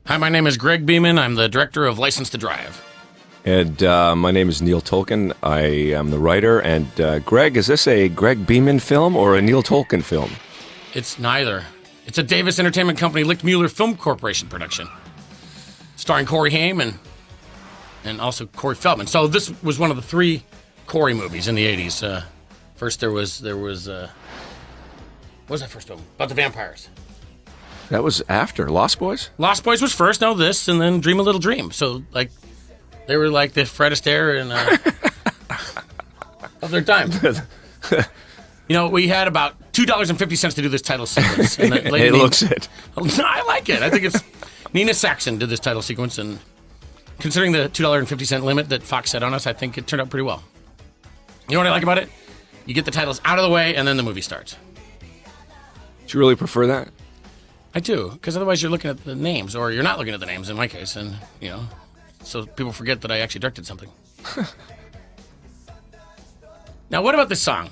Hi, my name is Greg Beeman. I'm the director of License to Drive. And my name is Neil Tolkien. I am the writer. And Greg, is this a Greg Beeman film or a Neil Tolkien film? It's neither. It's a Davis Entertainment Company Lichtmuller Film Corporation production, starring Corey Haim and also Corey Feldman. So this was one of the three Corey movies in the 80s. First there was what was that first one? About the vampires. That was after Lost Boys? Lost Boys was first, now this, and then Dream a Little Dream. So, like, they were like the Fred Astaire and of their time. You know, we had about $2.50 to do this title sequence. And It looks it. I like it. I think it's Nina Saxon did this title sequence, and considering the $2.50 limit that Fox set on us, I think it turned out pretty well. You know what I like about it? You get the titles out of the way, and then the movie starts. Do you really prefer that? I do, because otherwise you're looking at the names, or you're not looking at the names in my case, and, you know, so people forget that I actually directed something. Now, what about this song?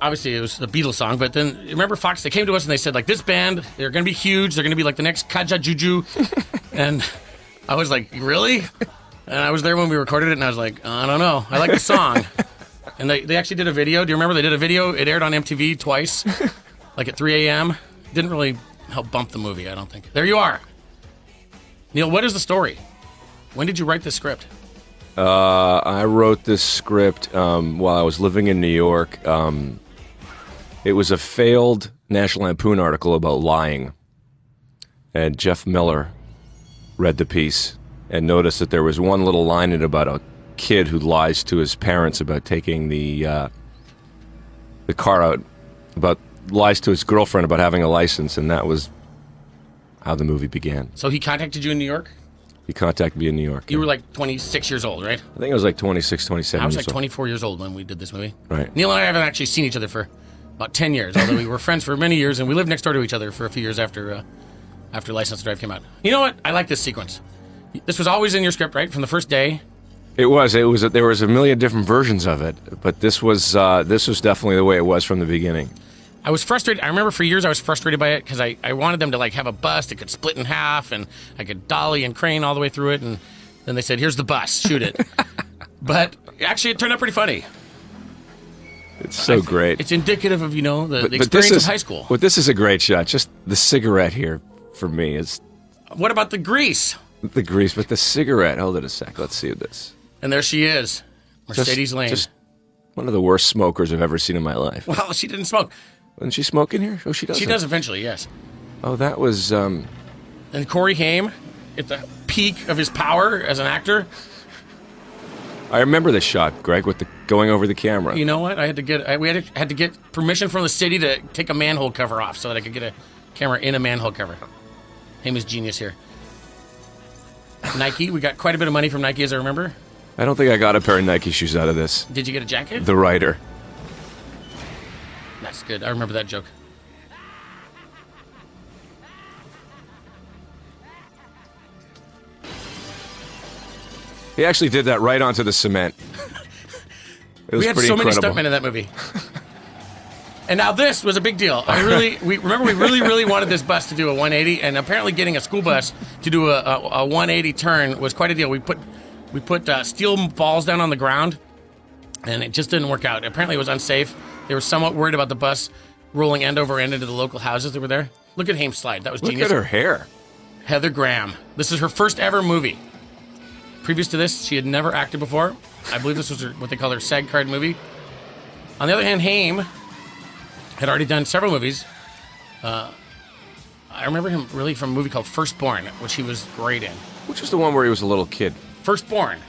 Obviously, it was the Beatles song, but then, remember Fox, they came to us and they said, like, this band, they're going to be huge, they're going to be like the next Kaja Juju, and I was like, really? And I was there when we recorded it, and I was like, I don't know, I like the song. And they actually did a video. Do you remember they did a video? It aired on MTV twice, like at 3 a.m. Didn't really help bump the movie, I don't think. There you are. Neil, what is the story? When did you write this script? I wrote this script while I was living in New York. It was a failed National Lampoon article about lying. And Jeff Miller read the piece and noticed that there was one little line in it about a kid who lies to his parents about taking the car out, lies to his girlfriend about having a license, and that was how the movie began. So he contacted you in New York? He contacted me in New York. You were like 26 years old, right? I think I was like 26, 27 I was years like old. 24 years old when we did this movie. Right. Neil and I haven't actually seen each other for about 10 years, although we were friends for many years, and we lived next door to each other for a few years after License to Drive came out. You know what? I like this sequence. This was always in your script, right? From the first day? It was. There was a million different versions of it, but this was definitely the way it was from the beginning. I was frustrated. I remember for years I was frustrated by it because I wanted them to like have a bus that could split in half, and I could dolly and crane all the way through it, and then they said, here's the bus, shoot it. But actually it turned out pretty funny. It's so great. It's indicative of, the experience of high school. But this is a great shot. Just the cigarette here for me is... What about the grease? The grease, but the cigarette. Hold it a sec. Let's see this. And there she is, Mercedes Lane. Just one of the worst smokers I've ever seen in my life. Well, she didn't smoke. Doesn't she smoke in here? Oh, she does. She does eventually, yes. Oh, that was... And Corey Haim, at the peak of his power as an actor. I remember this shot, Greg, with the going over the camera. You know what? We had to get permission from the city to take a manhole cover off so that I could get a camera in a manhole cover. Haim is genius here. Nike, we got quite a bit of money from Nike, as I remember. I don't think I got a pair of Nike shoes out of this. Did you get a jacket? The writer. That's good. I remember that joke. He actually did that right onto the cement. It was we had pretty so many incredible. stuntmen in that movie. And now this was a big deal. We really wanted this bus to do a 180, and apparently getting a school bus to do a 180 turn was quite a deal. We put steel balls down on the ground, and it just didn't work out. Apparently it was unsafe. They were somewhat worried about the bus rolling end over end into the local houses that were there. Look at Haim's slide. That was genius. Look at her hair. Heather Graham. This is her first ever movie. Previous to this, she had never acted before. I believe this was what they call her SAG card movie. On the other hand, Haim had already done several movies. I remember him really from a movie called Firstborn, which he was great in. Which was the one where he was a little kid? Firstborn.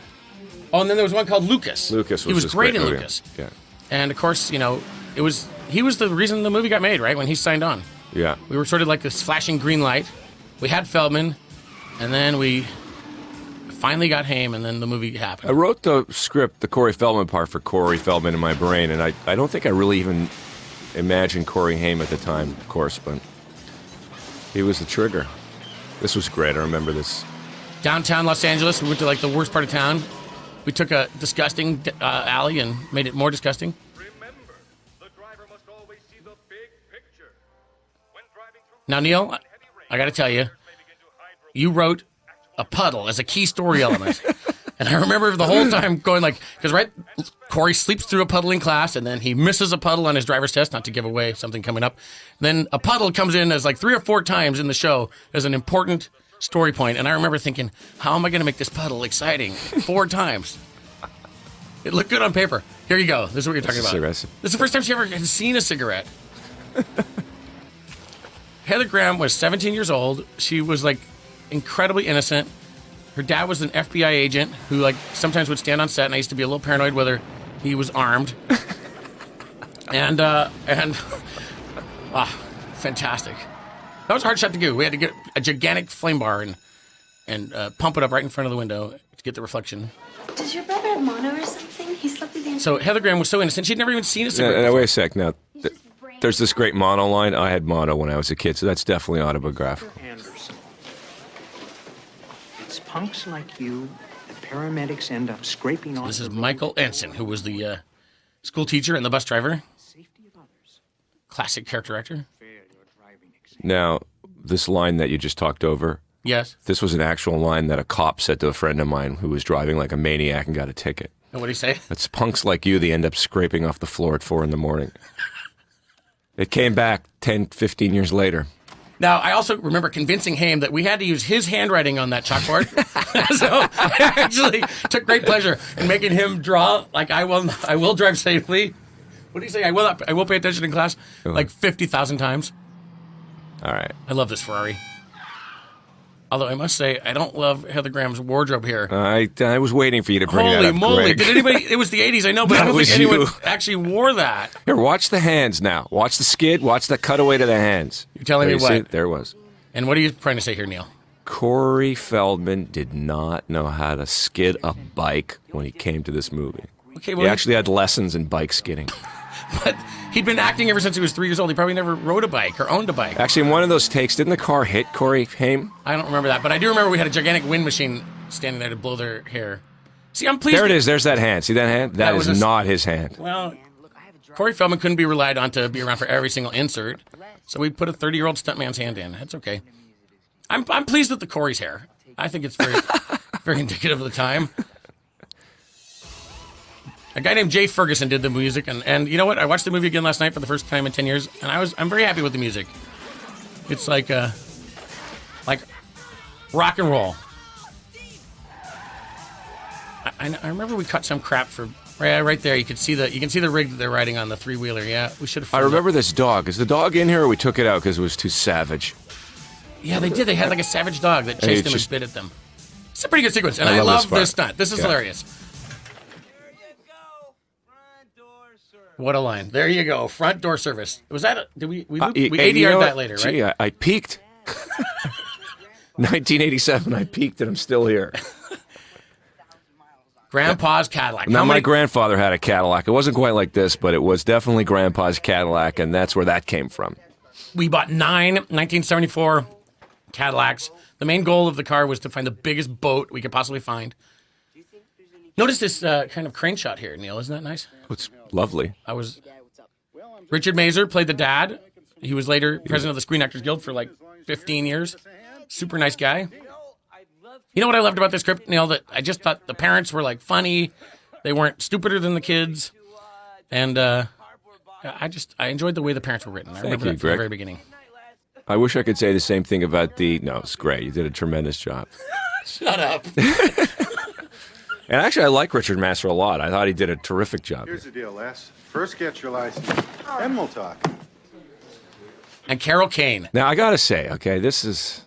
Oh, and then there was one called Lucas. Lucas was He was this great in movie. Lucas. Yeah. And of course, he was the reason the movie got made, right? When he signed on. Yeah. We were sort of like this flashing green light. We had Feldman, and then we finally got Haim, and then the movie happened. I wrote the script, the Corey Feldman part, for Corey Feldman in my brain, and I don't think I really even imagined Corey Haim at the time, of course, but he was the trigger. This was great. I remember this. Downtown Los Angeles, we went to like the worst part of town. We took a disgusting alley and made it more disgusting. Remember, the driver must always see the big picture. When driving through Now, Neil, I got to tell you, you wrote a puddle as a key story element. And I remember the whole time going like, because Corey sleeps through a puddle in class, and then he misses a puddle on his driver's test, not to give away something coming up. Then a puddle comes in as like 3 or 4 times in the show as an important story point. And I remember thinking, how am I going to make this puddle exciting 4 times? It looked good on paper. Here you go. This is what you're talking about. Cigarette. This is the first time she ever had seen a cigarette. Heather Graham was 17 years old. She was like incredibly innocent. Her dad was an FBI agent who like sometimes would stand on set, and I used to be a little paranoid whether he was armed. and fantastic. That was a hard shot to do. We had to get a gigantic flame bar and pump it up right in front of the window to get the reflection. Does your brother have mono or something? He slept through the entire... So Heather Graham was so innocent. She'd never even seen a cigarette Now, before. wait a sec. Now, there's this great mono line. I had mono when I was a kid, so that's definitely autobiographical. Anderson. It's punks like you that paramedics end up scraping off. This is Michael Ensign, who was the school teacher and the bus driver. Safety of others. Classic character actor. Now, this line that you just talked over, Yes. this was an actual line that a cop said to a friend of mine who was driving like a maniac and got a ticket. And what did he say? It's punks like you that end up scraping off the floor at 4 a.m. It came back 10, 15 years later. Now, I also remember convincing Haim that we had to use his handwriting on that chalkboard. So I actually took great pleasure in making him draw like I will drive safely. What do you say? I will pay attention in class like 50,000 times. All right. I love this Ferrari. Although I must say, I don't love Heather Graham's wardrobe here. I was waiting for you to bring that Holy up, moly. Greg. Did anybody... It was the 80s, I know, but That I don't was think anyone you. actually wore that. Here, watch the hands now. Watch the skid. Watch the cutaway to the hands. You're telling There me you see what? it? There it was. And what are you trying to say here, Neil? Corey Feldman did not know how to skid a bike when he came to this movie. Okay, He well, actually had lessons in bike skidding. but he'd been acting ever since he was 3 years old. He probably never rode a bike or owned a bike. Actually, in one of those takes, didn't the car hit Corey Haim? I don't remember that, but I do remember we had a gigantic wind machine standing there to blow their hair. See, I'm pleased. There it is. There's that hand. See that hand? That That was is a- not his hand. Well, Corey Feldman couldn't be relied on to be around for every single insert, so we put a 30-year-old stuntman's hand in. That's okay. I'm pleased with the Corey's hair. I think it's very, very indicative of the time. A guy named Jay Ferguson did the music, and you know what? I watched the movie again last night for the first time in 10 years, and I'm very happy with the music. It's like rock and roll. I remember we cut some crap for right there. You can see the rig that they're riding on, the 3-wheeler. Yeah, we should have. I remember this dog. Is the dog in here, or we took it out because it was too savage? Yeah, they did. They had like a savage dog that chased them and just- spit at them. It's a pretty good sequence, and I I love love this part. this stunt. This is Yeah. hilarious. What a line! There you go. Front door service. Was that? Did we Hey, ADR'd you know that what? later, right? Gee, I peaked. 1987, I peaked, and I'm still here. Grandpa's Cadillac. Now, How my many- grandfather had a Cadillac. It wasn't quite like this, but it was definitely Grandpa's Cadillac, and that's where that came from. We bought 9 1974 Cadillacs. The main goal of the car was to find the biggest boat we could possibly find. Notice this kind of crane shot here, Neil. Isn't that nice? It's lovely. Richard Mazer played the dad. He was later president of the Screen Actors Guild for like 15 years. Super nice guy. You know what I loved about this script, Neil? That I just thought the parents were like funny. They weren't stupider than the kids. And I enjoyed the way the parents were written. I remember you, that from the Greg. very beginning. I wish I could say the same thing about No, it's great. You did a tremendous job. Shut up. And actually, I like Richard Masur a lot. I thought he did a terrific job. Here's the deal, Les. First get your license, then we'll talk. And Carol Kane. Now, I got to say, okay, this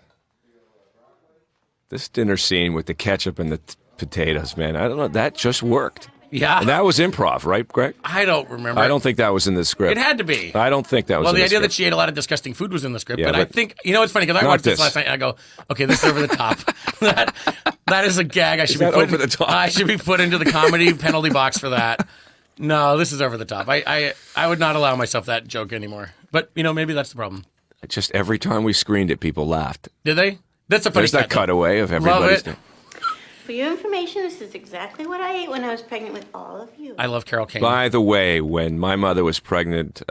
dinner scene with the ketchup and the potatoes, man, I don't know, that just worked. Yeah. And that was improv, right, Greg? I don't remember. I don't think that was in the script. It had to be. I don't think that was Well, in the the idea that script. she ate a lot of disgusting food was in the script, Yeah, but I but- think, you know, it's funny because I Not watched this this. last night and I go, okay, this is over the top. that is a gag. I should that be put over the top? I should be put into the comedy penalty box for that. No, this is over the top. I would not allow myself that joke anymore. But you know, maybe that's the problem. Just every time we screened it, people laughed. Did they? That's a funny. There's that stat, though. cutaway of everybody's. it. For your information, this is exactly what I ate when I was pregnant with all of you. I love Carol Kane. By the way, when my mother was pregnant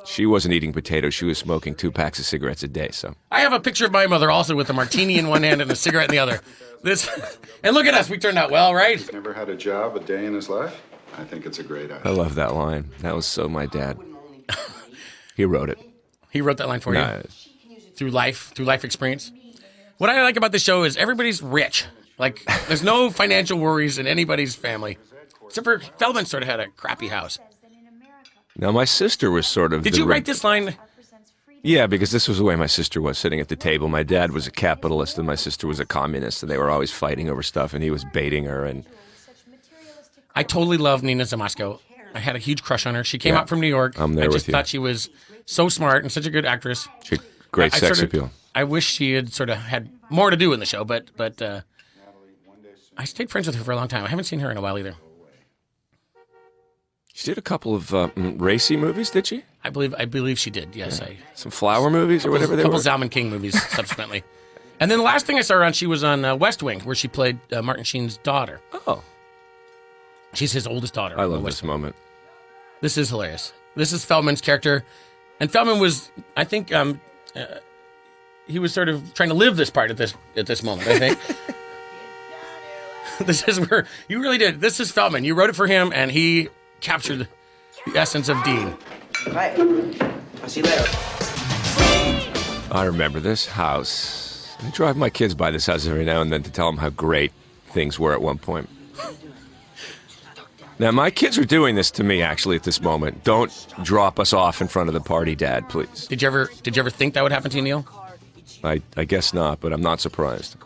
She wasn't eating potatoes. She was smoking 2 packs of cigarettes a day. So I have a picture of my mother also with a martini in one hand and a cigarette in the other. And look at us. We turned out well, right? Never had a job a day in his life? I think it's a great idea. I love that line. That was so my dad. He wrote it. He wrote that line for you through life experience. What I like about this show is everybody's rich. Like, there's no financial worries in anybody's family. Except for Feldman sort of had a crappy house. Now, my sister was sort of... Did you write this line? Yeah, because this was the way my sister was sitting at the table. My dad was a capitalist and my sister was a communist, and they were always fighting over stuff, and he was baiting her. And I totally love Nina Zamosko. I had a huge crush on her. She came out from New York. I'm there with you. I just thought she was so smart and such a good actress. She had great sex appeal. I wish she had sort of had more to do in the show, but I stayed friends with her for a long time. I haven't seen her in a while either. She did a couple of racy movies, did she? I believe she did. Yes, yeah. Some flower movies or whatever they were. A couple Zalman King movies subsequently. And then the last thing I saw her on, she was on West Wing, where she played Martin Sheen's daughter. Oh, she's his oldest daughter. I love this moment. This is hilarious. This is Feldman's character, and Feldman was, I think, he was sort of trying to live this part at this moment. I think. This is where you really did. This is Feldman. You wrote it for him, and he captured the essence of Dean. Right. I'll see you later. I remember this house. I drive my kids by this house every now and then to tell them how great things were at one point. Now, my kids are doing this to me, actually, at this moment. Don't drop us off in front of the party, Dad, please. Did you ever think that would happen to you, Neil? I guess not, but I'm not surprised.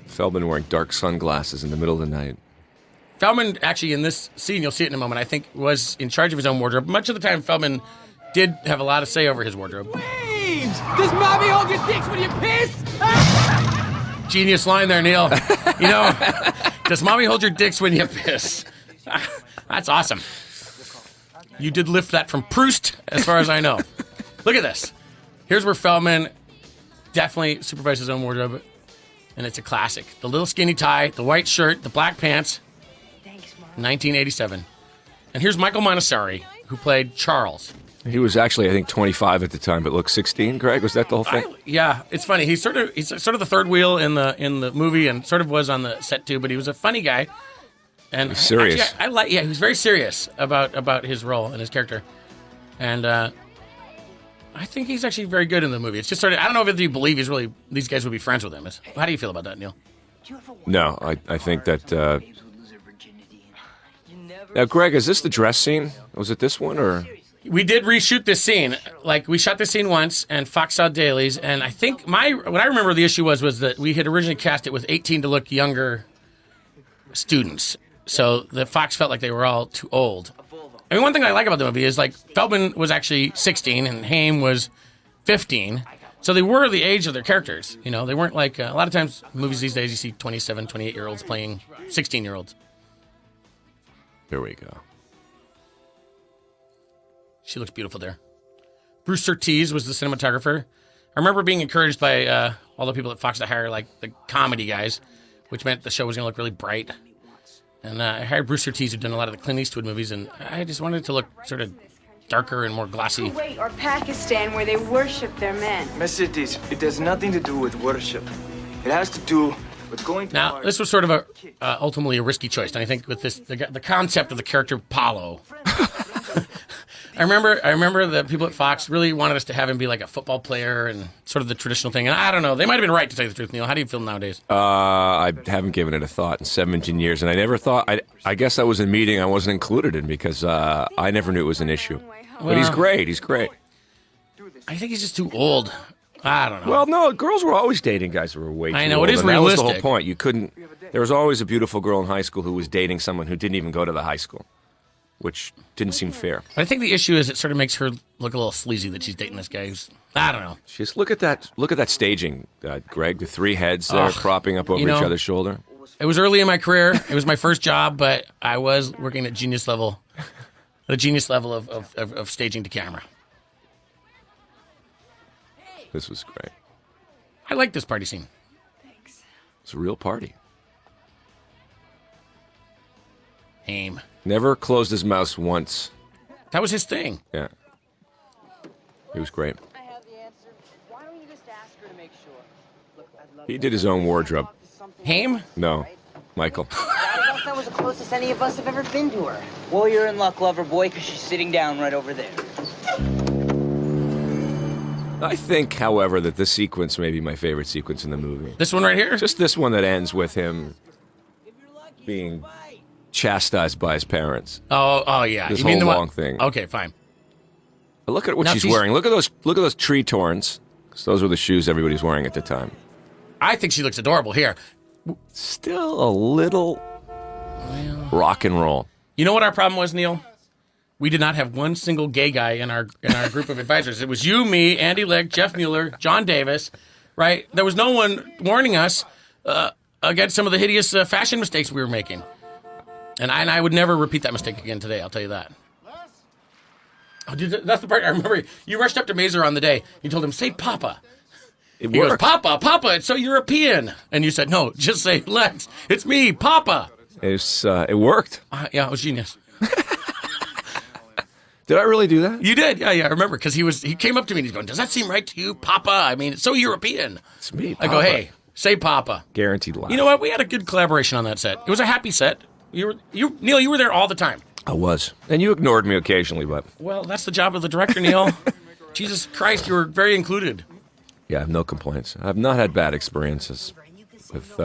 Feldman wearing dark sunglasses in the middle of the night. Feldman, actually, in this scene, you'll see it in a moment, I think was in charge of his own wardrobe. Much of the time, Feldman did have a lot of say over his wardrobe. Waves! Does mommy hold your dicks when you piss? Genius line there, Neil. You know, does mommy hold your dicks when you piss? That's awesome. You did lift that from Proust, as far as I know. Look at this. Here's where Feldman definitely supervised his own wardrobe, and it's a classic. The little skinny tie, the white shirt, the black pants. 1987. And here's Michael Montessori, who played Charles. He was actually, I think, 25 at the time, but looked 16. Greg, was that the whole thing? Yeah, it's funny. He's sort of the third wheel in the movie, and sort of was on the set too. But he was a funny guy, and he's serious. Actually, he was very serious about his role and his character, and I think he's actually very good in the movie. It's just sort of, I don't know if you believe these guys would be friends with him. How do you feel about that, Neil? No, I think that. Now, Greg, is this the dress scene? Was it this one, or? We did reshoot this scene. Like, we shot this scene once, and Fox saw dailies, and I think what I remember the issue was that we had originally cast it with 18 to look younger students. So the Fox felt like they were all too old. I mean, one thing I like about the movie is, like, Feldman was actually 16, and Haim was 15. So they were the age of their characters. You know, they weren't like, a lot of times, movies these days, you see 27, 28-year-olds playing 16-year-olds. Here we go. She looks beautiful there. Bruce Surtees was the cinematographer. I remember being encouraged by all the people at Fox to hire, like, the comedy guys, which meant the show was going to look really bright. And I hired Bruce Surtees, who'd done a lot of the Clint Eastwood movies, and I just wanted it to look sort of darker and more glossy. Kuwait or Pakistan, where they worship their men. Mercedes, it has nothing to do with worship. It has to do with going to Now, this was sort of ultimately a risky choice, and I think with this, the concept of the character Paulo. I remember the people at Fox really wanted us to have him be like a football player and sort of the traditional thing. And I don't know, they might have been right, to tell you the truth, Neil. How do you feel nowadays? I haven't given it a thought in 17 years, and I never thought. I guess that was a meeting I wasn't included in because I never knew it was an issue. But he's great. He's great. I think he's just too old. I don't know. Well, no, girls were always dating guys who were way too old. I know, it is and realistic. That was the whole point. You couldn't. There was always a beautiful girl in high school who was dating someone who didn't even go to the high school, which didn't seem fair. I think the issue is it sort of makes her look a little sleazy that she's dating this guy who's, I don't know. Just look at that staging, Greg. The three heads there propping up over each other's shoulder. It was early in my career. It was my first job, but I was working at genius level, the genius level of staging to camera. This was great. I like this party scene. Thanks. It's a real party. Aim. Never closed his mouth once. That was his thing. Yeah. He was great. I have the answer. Why don't you just ask her to make sure? Look, I'd love He did his own wardrobe. Haim? No, Michael. That was the closest any of us have ever been to her. Well, you're in luck, lover boy, because she's sitting down right over there. I think, however, that this sequence may be my favorite sequence in the movie. This one right here? Just this one that ends with him being chastised by his parents. Oh yeah. This You mean whole the long one? thing. Okay, fine. But look at what Now she's she's- wearing. Look at those tree torns. 'Cause those were the shoes everybody's wearing at the time. I think she looks adorable here. Still a little rock and roll. You know what our problem was, Neil? We did not have one single gay guy in our group of advisors. It was you, me, Andy Legg, Jeff Mueller, John Davis, right? There was no one warning us against some of the hideous fashion mistakes we were making. And I would never repeat that mistake again today, I'll tell you that. Oh, dude, that's the part I remember. You rushed up to Mazer on the day. You told him, say Papa. It He goes, worked. Papa, it's so European. And you said, no, just say Lex. It's me, Papa. It worked. Yeah, it was genius. Did I really do that? You did, yeah. I remember because he came up to me and he's going, "Does that seem right to you, Papa? I mean, it's so European." It's me, I go, Papa. "Hey, say Papa." Guaranteed laugh. You know what? We had a good collaboration on that set. It was a happy set. Neil, you were there all the time. I was. And you ignored me occasionally, but... Well, that's the job of the director, Neil. Jesus Christ, you were very included. Yeah, I have no complaints. I've not had bad experiences with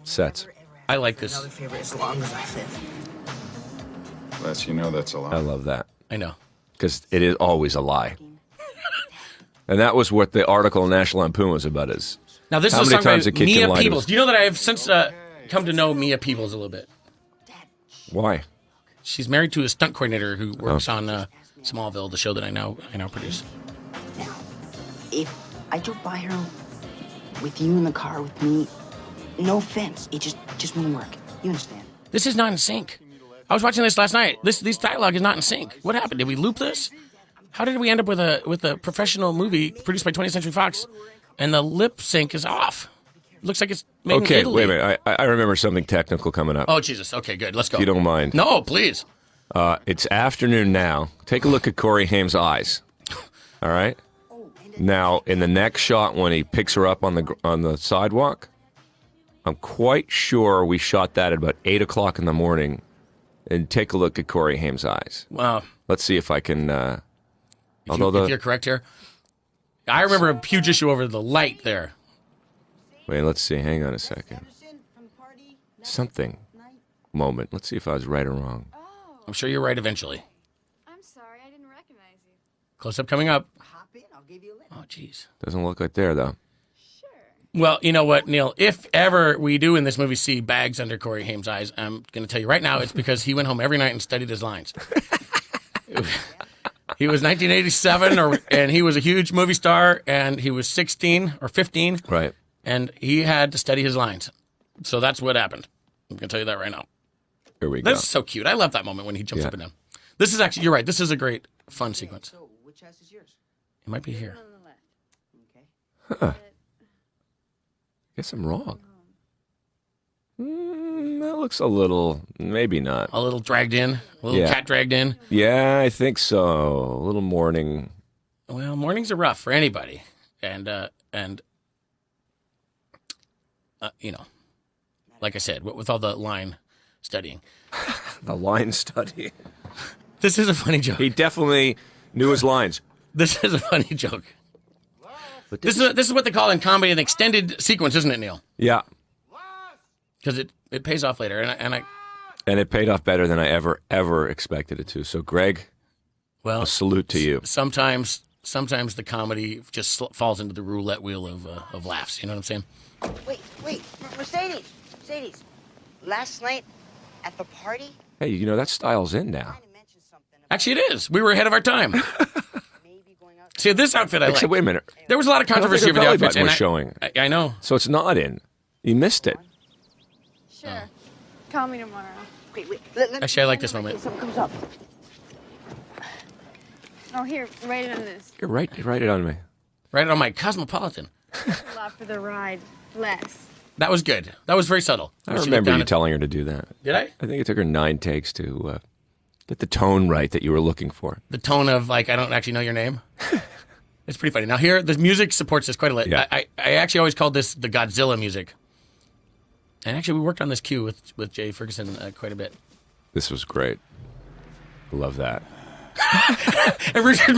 sets. I like this. Another favorite as long as I live. Les, you know that's a I lot. love that. I know. Because it is always a lie. And that was what the article in National Lampoon was about is... Now, this How is a many song times by a kid can Mia lie to Peebles. us? Do you know that I have since come to know Mia Peebles a little bit? Why? She's married to a stunt coordinator who works on Smallville, the show that I now produce. Now, if I drove by her with you in the car with me, no offense, it just wouldn't work. You understand? This is not in sync. I was watching this last night. This dialogue is not in sync. What happened? Did we loop this? How did we end up with a professional movie produced by 20th Century Fox, and the lip sync is off? Looks like it's made in Okay, Italy. wait a minute. I remember something technical coming up. Oh Jesus. Okay, good. Let's go. If you don't mind. No, please. It's afternoon now. Take a look at Corey Haim's eyes. All right? Now, in the next shot when he picks her up on the sidewalk, I'm quite sure we shot that at about 8 o'clock in the morning. And take a look at Corey Haim's eyes. Wow. Let's see if I can... If although you're correct here, I remember a huge issue over the light there. Wait, let's see. Hang on a second. Something. Moment. Let's see if I was right or wrong. I'm sure you're right eventually. I'm sorry, I didn't recognize you. Close up coming up. Hop in, I'll give you a lift. Oh, jeez. Doesn't look like there, though. Well, you know what, Neil? If ever we do in this movie see bags under Corey Haim's eyes, I'm going to tell you right now, it's because he went home every night and studied his lines. He was 1987, and he was a huge movie star, and he was 16 or 15, Right. and he had to study his lines. So that's what happened. I'm going to tell you that right now. Here we go. That's so cute. I love that moment when he jumps Yeah. up and down. This is actually, you're right, this is a great, fun sequence. So, which house is yours? It might be here. Okay. Guess I'm wrong. That looks a little... Maybe not. A little dragged in, a little Yeah. cat dragged in. Yeah, I think so. A little morning. Well, mornings are rough for anybody, and you know, like I said, with all the line studying, The line study. this is a funny joke. He definitely knew his lines. This is a funny joke. But This is what they call in comedy an extended sequence, isn't it, Neil? Yeah. Because it pays off later, and I And it paid off better than I ever expected it to. So, Greg, well, a salute to you. sometimes the comedy just falls into the roulette wheel of laughs. You know what I'm saying? Wait, Mercedes. Last night at the party, Hey, you know, that style's in now. I mentioned something about Actually, it is. We were ahead of our time. maybe going out. See, this outfit I like. Except, wait a minute. There was a lot of I don't controversy think over her the belly outfits. button was and showing. I know. So it's not in. You missed it. Sure. Call me tomorrow. Wait. Let Actually, I like this moment. Something comes up. Oh, here, write it on this. You're right. You write it on me. Right on my Cosmopolitan. A lot for the ride. Less. That was good. That was very subtle. I She looked remember down you at- telling her to do that. Did I? I think it took her 9 takes to Get the tone right that you were looking for. The tone of, like, I don't actually know your name. It's pretty funny. Now, here, the music supports this quite a lot. Yeah. I actually always called this the Godzilla music. And actually, we worked on this cue with Jay Ferguson quite a bit. This was great. Love that. And Richard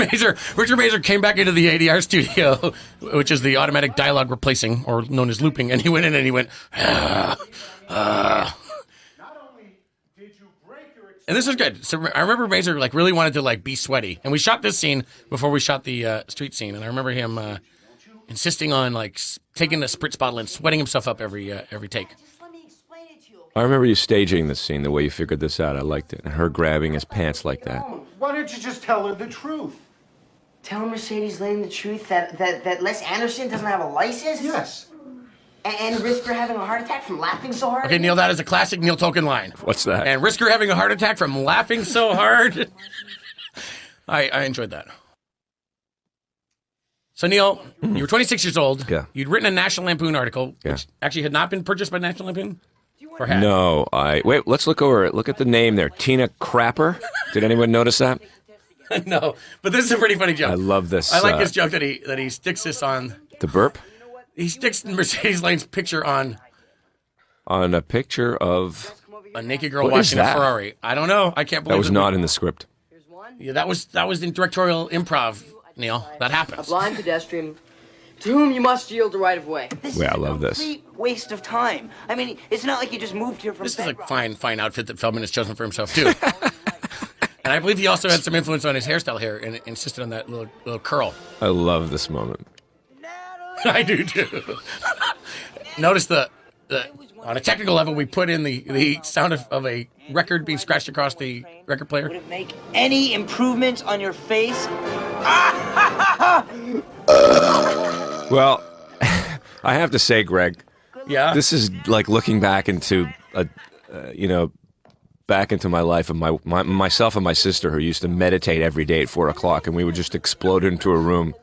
Mazer came back into the ADR studio, which is the automatic dialogue replacing, or known as looping, and he went in and he went, And this was good. So I remember Mazer like really wanted to like be sweaty, and we shot this scene before we shot the street scene, and I remember him insisting on like taking the spritz bottle and sweating himself up every take. I remember you staging this scene, the way you figured this out. I liked it. And her grabbing his pants like that. Why don't you just tell her the truth? Tell Mercedes Lane the truth that Les Anderson doesn't have a license? Yes. And risk her having a heart attack from laughing so hard? Okay, Neil, that is a classic Neil Tolkien line. What's that? And risk her having a heart attack from laughing so hard. I enjoyed that. So, Neil, you were 26 years old. Yeah. You'd written a National Lampoon article, which actually had not been purchased by National Lampoon? Or had? No, wait, let's look over it. Look at the name there. Tina Crapper. Did anyone notice that? No, but this is a pretty funny joke. I love this. I like this joke that he sticks this on. The burp? He sticks Mercedes Lane's picture on a picture of a naked girl What washing is a that? Ferrari. I don't know. I can't believe that was not in the script. Yeah, that was in directorial improv, Neil. That A happens. blind pedestrian to whom you must yield the right of way. This Yeah, I is love a this. complete waste of time. I mean, it's not like you just moved here from This is a Bedrock. fine outfit that Feldman has chosen for himself too. And I believe he also had some influence on his hairstyle here and insisted on that little curl. I love this moment. I do too. Notice the on a technical level, we put in the sound of a record being scratched across the record player. Would it make any improvement on your face? Well, I have to say, Greg, Yeah. this is like looking back into back into my life and myself and my sister who used to meditate every day at 4:00, and we would just explode into a room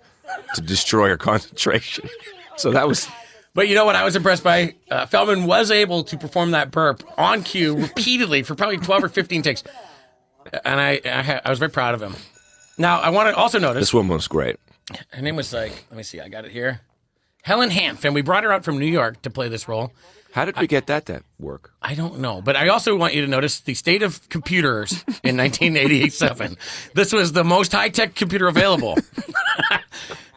to destroy our concentration. So that was. But you know what I was impressed by? Feldman was able to perform that burp on cue repeatedly for probably 12 or 15 takes. And I was very proud of him. Now, I want to also notice. This woman was great. Her name was let me see, I got it here. Helen Hanff, and we brought her out from New York to play this role. How did we get that to work? I don't know, but I also want you to notice the state of computers in 1987. This was the most high-tech computer available.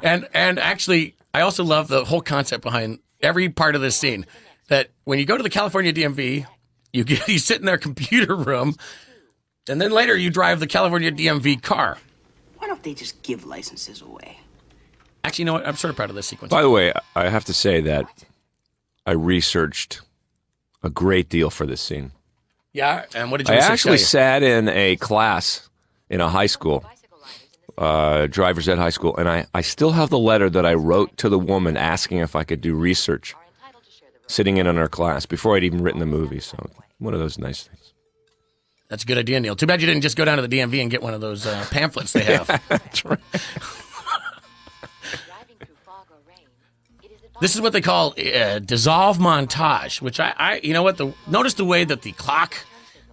and actually, I also love the whole concept behind every part of this scene, that when you go to the California DMV, you sit in their computer room, and then later you drive the California DMV car. Why don't they just give licenses away? Actually, you know what? I'm sort of proud of this sequence. By the way, I have to say that I researched a great deal for this scene. Yeah, and what did you I research actually tell you? sat in a class in a high school, driver's ed high school, and I still have the letter that I wrote to the woman asking if I could do research, sitting in on her class before I'd even written the movie. So one of those nice things. That's a good idea, Neil. Too bad you didn't just go down to the DMV and get one of those pamphlets they have. That's right. This is what they call dissolve montage, which I you know what? Notice the way that the clock,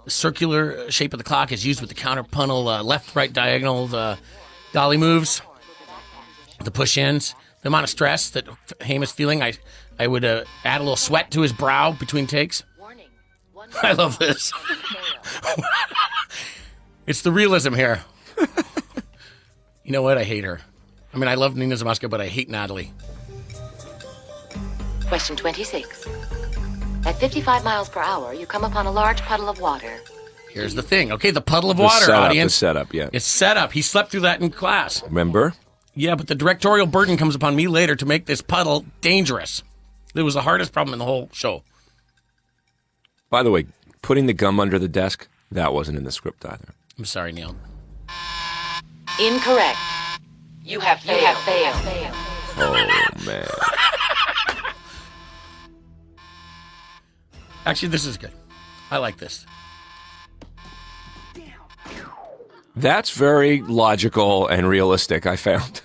the circular shape of the clock is used with the counterpuntal left-right diagonal dolly moves, the push-ins, the amount of stress that Haim is feeling. I would add a little sweat to his brow between takes. I love this. It's the realism here. You know what? I hate her. I mean, I love Nina Zamaska, but I hate Natalie. Question 26. At 55 miles per hour, you come upon a large puddle of water. Here's the thing. Okay, the puddle of water, audience. The setup, yeah. It's set up. He slept through that in class. Remember? Yeah, but the directorial burden comes upon me later to make this puddle dangerous. It was the hardest problem in the whole show. By the way, putting the gum under the desk, that wasn't in the script either. I'm sorry, Neil. Incorrect. You have failed. Oh, man. Actually, this is good. I like this. That's very logical and realistic, I found.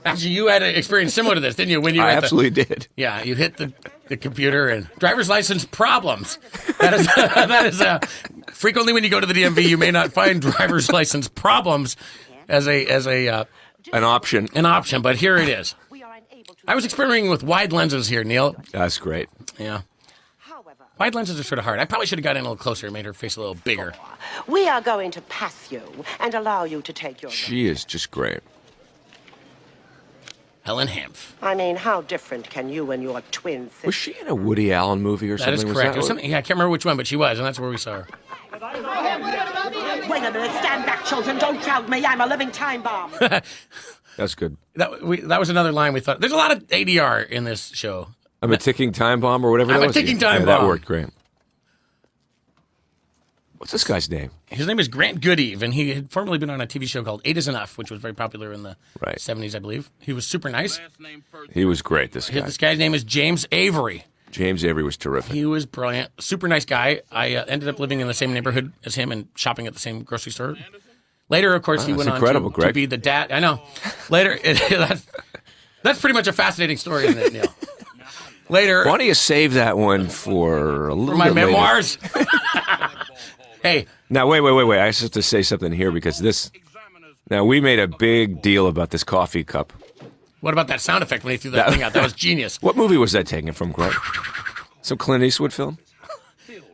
Actually, you had an experience similar to this, didn't you? When you I absolutely did. Yeah, you hit the computer and driver's license problems. That is Frequently, when you go to the DMV, you may not find driver's license problems as an option. An option, but here it is. I was experimenting with wide lenses here, Neil. That's great. Yeah. Wide lenses are sort of hard. I probably should have gotten in a little closer and made her face a little bigger. We are going to pass you and allow you to take your... She is just great. Helen Hanff. I mean, how different can you and your twin sister... Was she in a Woody Allen movie or That something? is correct. It was something, yeah, I can't remember which one, but she was, and that's where we saw her. Wait a minute, stand back, children. Don't crowd me. I'm a living time bomb. That's good. That was another line we thought. There's a lot of ADR in this show. I'm a ticking time bomb or whatever I'm that a was. ticking time That bomb. worked great. What's this guy's name? His name is Grant Goodeve, and he had formerly been on a TV show called 8 is Enough, which was very popular in the 70s, I believe. He was super nice. He was great, this guy. This guy's name is James Avery. James Avery was terrific. He was brilliant. Super nice guy. I ended up living in the same neighborhood as him and shopping at the same grocery store. Later, of course, he went on to be the dad. I know. Later, that's pretty much a fascinating story, isn't it, Neil? Later. Why don't you save that one for a little for my bit later? memoirs? Hey. Now, wait. I just have to say something here because this... Now, we made a big deal about this coffee cup. What about that sound effect when he threw that thing out? That was genius. What movie was that taken from, Greg? Some Clint Eastwood film?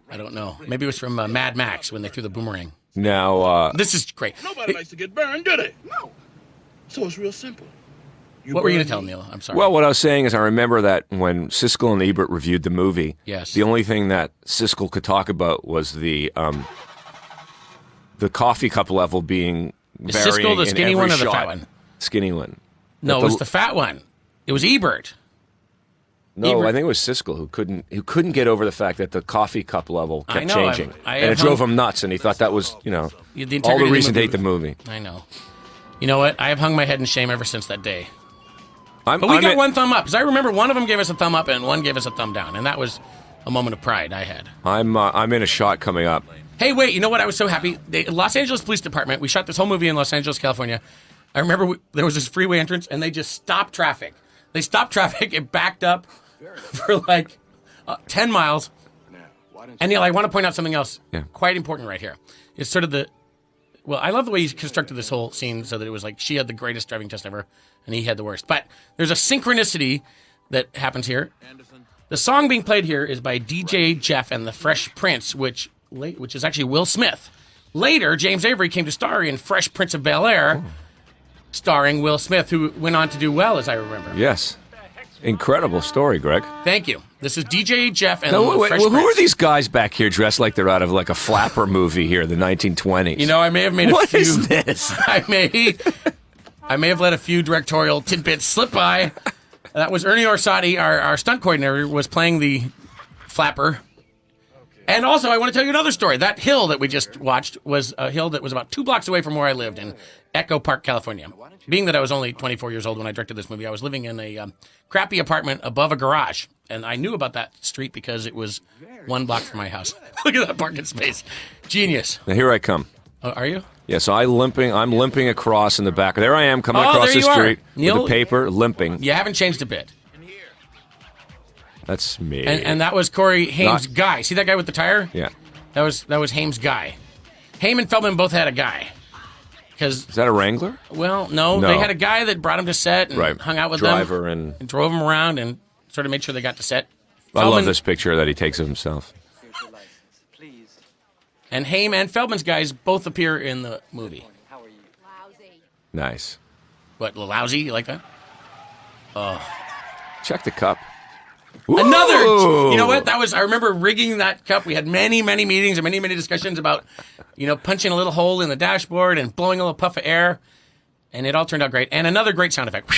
I don't know. Maybe it was from Mad Max when they threw the boomerang. Now, this is great. Nobody likes to get burned, do they? No. So it's real simple. What were you going to tell Neil? I'm sorry. Well, what I was saying is I remember that when Siskel and Ebert reviewed the movie, yes, the only thing that Siskel could talk about was the coffee cup level being Is varying Siskel the skinny in one every or the shot. fat one? Skinny one. No, it was the fat one. It was Ebert. No, Ebert. I think it was Siskel who couldn't get over the fact that the coffee cup level kept changing, and it drove him nuts, and he thought that was all the reason to hate the movie. I know. You know what? I have hung my head in shame ever since that day. But we got one thumb up because I remember one of them gave us a thumb up and one gave us a thumb down, and that was a moment of pride I had. I'm in a shot coming up. Hey, wait! You know what? I was so happy. The Los Angeles Police Department. We shot this whole movie in Los Angeles, California. I remember there was this freeway entrance, and they just stopped traffic. They stopped traffic. It backed up for like 10 miles. And Neil, I want to point out something else quite important right here. It's sort of I love the way you constructed this whole scene so that it was like she had the greatest driving test ever, and he had the worst. But there's a synchronicity that happens here. The song being played here is by DJ Jeff and the Fresh Prince, which is actually Will Smith. Later, James Avery came to star in Fresh Prince of Bel-Air, starring Will Smith, who went on to do well, as I remember. Yes. Incredible story, Greg. Thank you. This is DJ Jeff and the Fresh Prince. Who are these guys back here dressed like they're out of like a flapper movie here, the 1920s? You know, I may have made a few... What is this? I may have let a few directorial tidbits slip by. That was Ernie Orsatti, our stunt coordinator, was playing the flapper. And also, I want to tell you another story. That hill that we just watched was a hill that was about 2 blocks away from where I lived in Echo Park, California. Being that I was only 24 years old when I directed this movie, I was living in a crappy apartment above a garage. And I knew about that street because it was 1 block from my house. Look at that parking space. Genius. Now, here I come. Are you? Yeah, so I'm limping across in the back. There I am coming across the street with the paper, limping. You haven't changed a bit. That's me. And that was Corey Haim's guy. See that guy with the tire? Yeah. That was Haim's guy. Haim and Feldman both had a guy. Is that a Wrangler? Well, no. They had a guy that brought him to set and hung out with Driver them. And drove him around and sort of made sure they got to set. I love this picture that he takes of himself. And Haim and Feldman's guys both appear in the movie. How are you? Lousy. Nice. What, lousy? You like that? Oh. Check the cup. Another! You know what? I remember rigging that cup. We had many, many meetings and many, many discussions about, punching a little hole in the dashboard and blowing a little puff of air. And it all turned out great. And another great sound effect.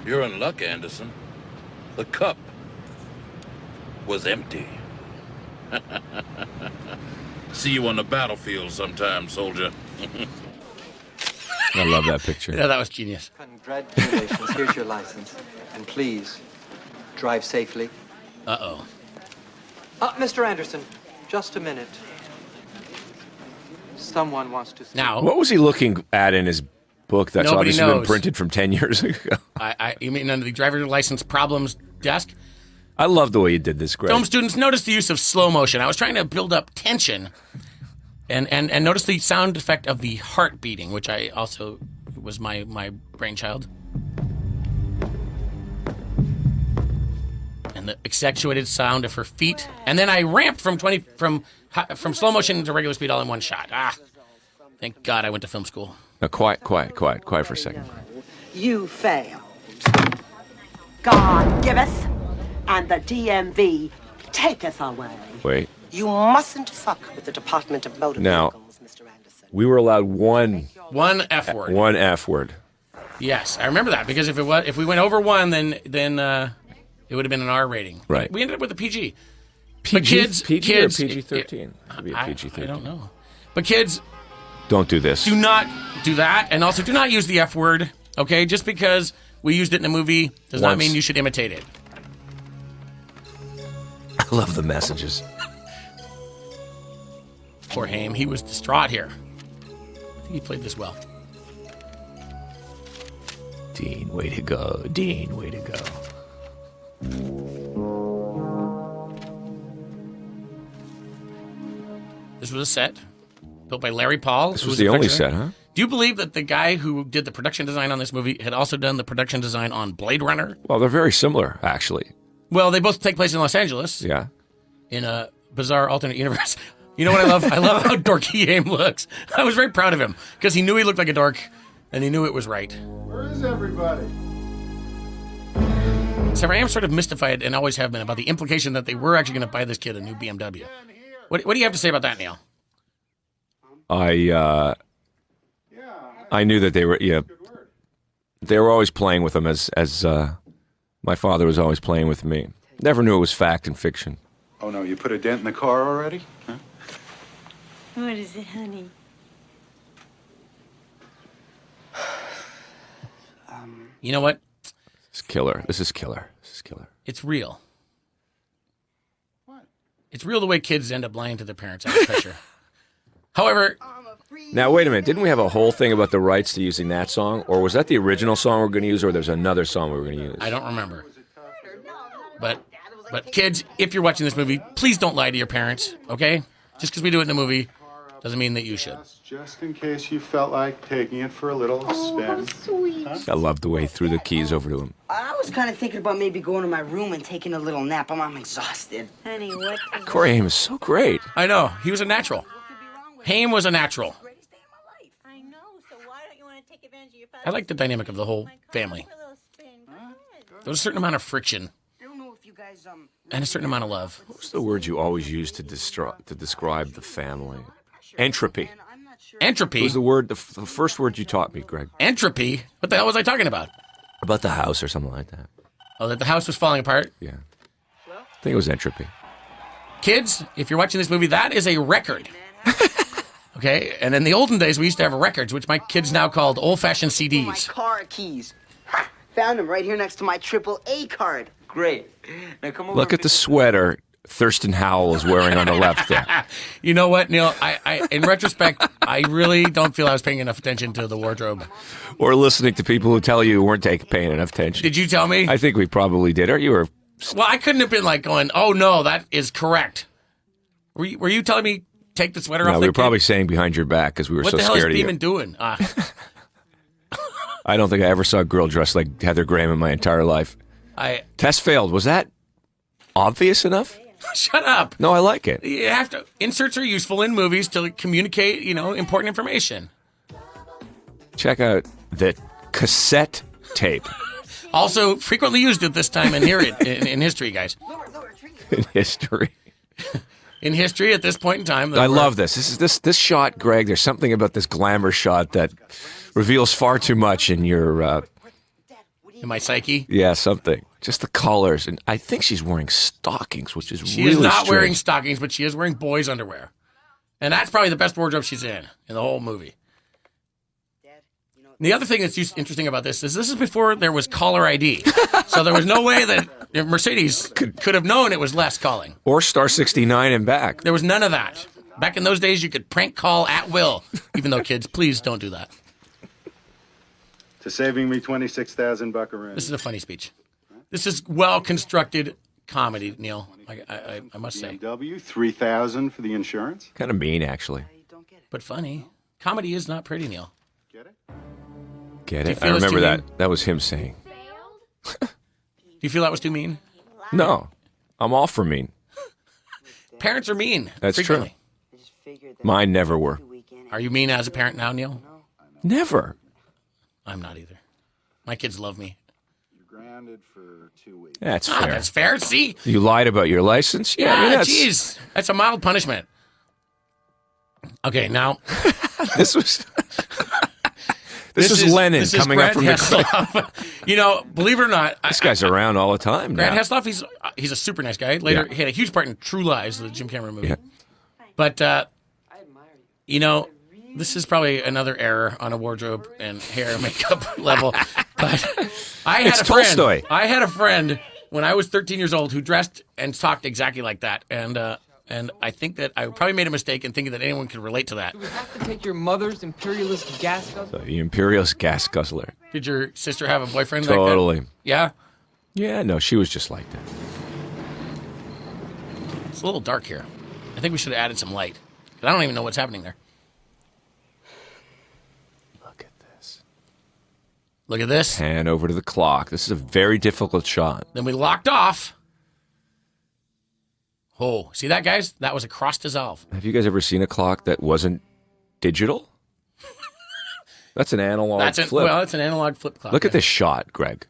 You're in luck, Anderson. The cup was empty. See you on the battlefield sometime, soldier. I love that picture. Yeah, that was genius. Congratulations. Here's your license. And please, drive safely. Uh-oh. Mr. Anderson, just a minute. Someone wants to see. Now, what was he looking at in his book that's Nobody obviously been knows. printed from 10 years ago? You mean under the driver's license problems desk? I love the way you did this, Greg. Film students, notice the use of slow motion. I was trying to build up tension, and notice the sound effect of the heart beating, which I also was my brainchild. And the accentuated sound of her feet, and then I ramped from slow motion to regular speed all in one shot. Thank God I went to film school. Now, quiet for a second. You fail. God giveth, and the DMV taketh away. Wait. You mustn't fuck with the Department of Motor Vehicles, Mr. Anderson. We were allowed one F word. One F word. Yes, I remember that because if we went over one, then it would have been an R rating. Right. We ended up with a PG. PG, but kids, PG or PG-13? I don't know. But kids, don't do this. Do not do that, and also do not use the F word. Okay, just because we used it in a movie does not mean you should imitate it. I love the messages. Poor Haim, he was distraught here. I think he played this well. Dean, way to go. Dean, way to go. This was a set built by Larry Paul. This was the only set, huh? Do you believe that the guy who did the production design on this movie had also done the production design on Blade Runner? Well, they're very similar, actually. Well, they both take place in Los Angeles. Yeah. In a bizarre alternate universe. You know what I love? I love how dorky Haim looks. I was very proud of him because he knew he looked like a dork and he knew it was right. Where is everybody? So I am sort of mystified and always have been about the implication that they were actually going to buy this kid a new BMW. What do you have to say about that, Neil? I knew that they were, they were always playing with them as my father was always playing with me. Never knew it was fact and fiction. Oh, no, you put a dent in the car already? Huh? What is it, honey? You know what? This is killer. This is killer. It's real. What? It's real the way kids end up lying to their parents under pressure. However... Now, wait a minute. Didn't we have a whole thing about the rights to using that song? Or was that the original song we're going to use, or there's another song we were going to use? I don't remember. But kids, if you're watching this movie, please don't lie to your parents, okay? Just because we do it in a movie doesn't mean that you should. Just in case you felt like taking it for a little spin. Sweet. Huh? I love the way he threw the keys over to him. I was kind of thinking about maybe going to my room and taking a little nap. I'm exhausted. Honey, what? Corey Haim is so great. I know. He was a natural. Haim was a natural. I know, so why don't you want to take advantage of your I like the dynamic of the whole family. There's a certain amount of friction. And a certain amount of love. What's the word you always use to describe the family? Entropy. Entropy? What was the word, the first word you taught me, Greg? Entropy? What the hell was I talking about? About the house or something like that. Oh, that the house was falling apart? Yeah. I think it was entropy. Kids, if you're watching this movie, that is a record. Okay? And in the olden days, we used to have records, which my kids now called old-fashioned CDs. My car keys. Ha! Found them right here next to my AAA card. Great. Now come over. Look at the sweater Thurston Howell is wearing on the left there. You know what, Neil? I in retrospect, I really don't feel I was paying enough attention to the wardrobe. Or listening to people who tell you weren't paying enough attention. Did you tell me? I think we probably did. Or you were... Well, I couldn't have been like going, oh, no, that is correct. Were you telling me take the sweater off? No, we were probably saying behind your back because we were so scared of you. What the hell is Beeman doing? I don't think I ever saw a girl dressed like Heather Graham in my entire life. Test failed. Was that obvious enough? Shut up. No, I like it. You have to. Inserts are useful in movies to communicate, important information. Check out the cassette tape. Also, frequently used at this time in history, guys. In history. In history, at this point in time. I love this. This shot, Greg. There's something about this glamour shot that reveals far too much in your. In my psyche? Yeah, something. Just the colors. And I think she's wearing stockings, which is really She is not strange. wearing stockings, but she is wearing boys' underwear. And that's probably the best wardrobe she's in the whole movie. And the other thing that's interesting about this is before there was caller ID. So there was no way that Mercedes could have known it was Les calling. Or Star 69 and back. There was none of that. Back in those days, you could prank call at will. Even though, kids, please don't do that. To saving me $26,000 buckaroonies. This is a funny speech. This is well-constructed comedy, Neil. I must say. BMW, $3,000 for the insurance. Kind of mean, actually. But funny. Comedy is not pretty, Neil. Get it? Get Do you it? feel I it's remember too that. mean? That was him saying. Do you feel that was too mean? No, I'm all for mean. Parents are mean. That's frequently. true. Mine never were. Are you mean as a parent now, Neil? Never. I'm not either. My kids love me. You're grounded for 2 weeks. That's fair. That's fair. See? You lied about your license? Yeah, I mean, that's, jeez. That's a mild punishment. Okay, now. This was... This is Lennon coming up from the Hasselhoff. You know, believe it or not, This guy's around all the time Grant now. Hasselhoff, he's a super nice guy. Later, he had a huge part in True Lies, the Jim Cameron movie. Yeah. But, you know, this is probably another error on a wardrobe and hair and makeup level. But I had a friend. Tolstoy. I had a friend when I was 13 years old who dressed and talked exactly like that. And I think that I probably made a mistake in thinking that anyone could relate to that. Do we have to take your mother's imperialist gas guzzler? The imperialist gas guzzler. Did your sister have a boyfriend like that? Totally. Yeah? Yeah, no, she was just like that. It's a little dark here. I think we should have added some light. 'Cause I don't even know what's happening there. Look at this. Look at this. Hand over to the clock. This is a very difficult shot. Then we locked off. Oh, see that, guys? That was a cross dissolve. Have you guys ever seen a clock that wasn't digital? That's an analog flip. Well, it's an analog flip clock. Look at this shot, Greg.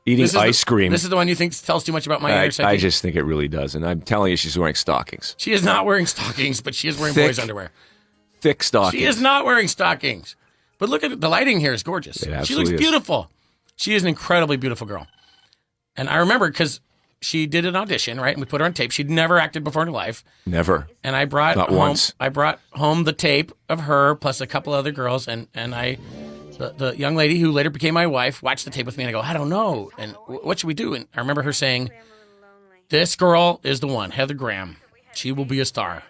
Eating ice cream. This is the one you think tells too much about my inner psyche? I just think it really does. And I'm telling you, she's wearing stockings. She is not wearing stockings, but she is wearing Thick, boys' underwear. Thick stockings. She is not wearing stockings. But look at it. The lighting here is gorgeous. It She looks absolutely is. beautiful. She is an incredibly beautiful girl. And I remember because she did an audition, right? And we put her on tape. She'd never acted before in her life. Never. And I brought Not home, once. I brought home the tape of her plus a couple other girls, and the young lady who later became my wife watched the tape with me, and I go, I don't know, and what should we do? And I remember her saying, "This girl is the one, Heather Graham. She will be a star."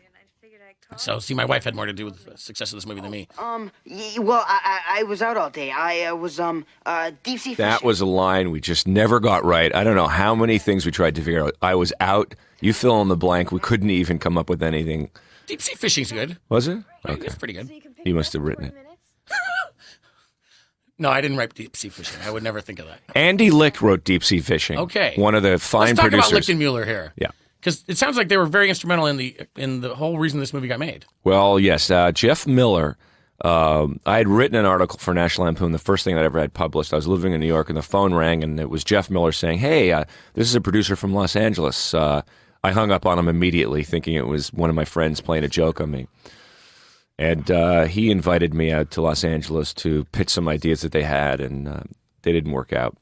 So, see, my wife had more to do with the success of this movie than me. Well, I was out all day. I was deep sea fishing. That was a line we just never got right. I don't know how many things we tried to figure out. I was out. You fill in the blank. We couldn't even come up with anything. Deep sea fishing's good. Was it? Okay. It's pretty good. He must have written it. No, I didn't write deep sea fishing. I would never think of that. Andy Licht wrote Deep Sea Fishing. Okay. One of the fine Let's talk producers. about Licht and Mueller here. Yeah. Because it sounds like they were very instrumental in the whole reason this movie got made. Well, yes. Jeff Miller. I had written an article for National Lampoon, the first thing that I ever had published. I was living in New York, and the phone rang, and it was Jeff Miller saying, "Hey, this is a producer from Los Angeles." I hung up on him immediately, thinking it was one of my friends playing a joke on me. And he invited me out to Los Angeles to pitch some ideas that they had, and they didn't work out.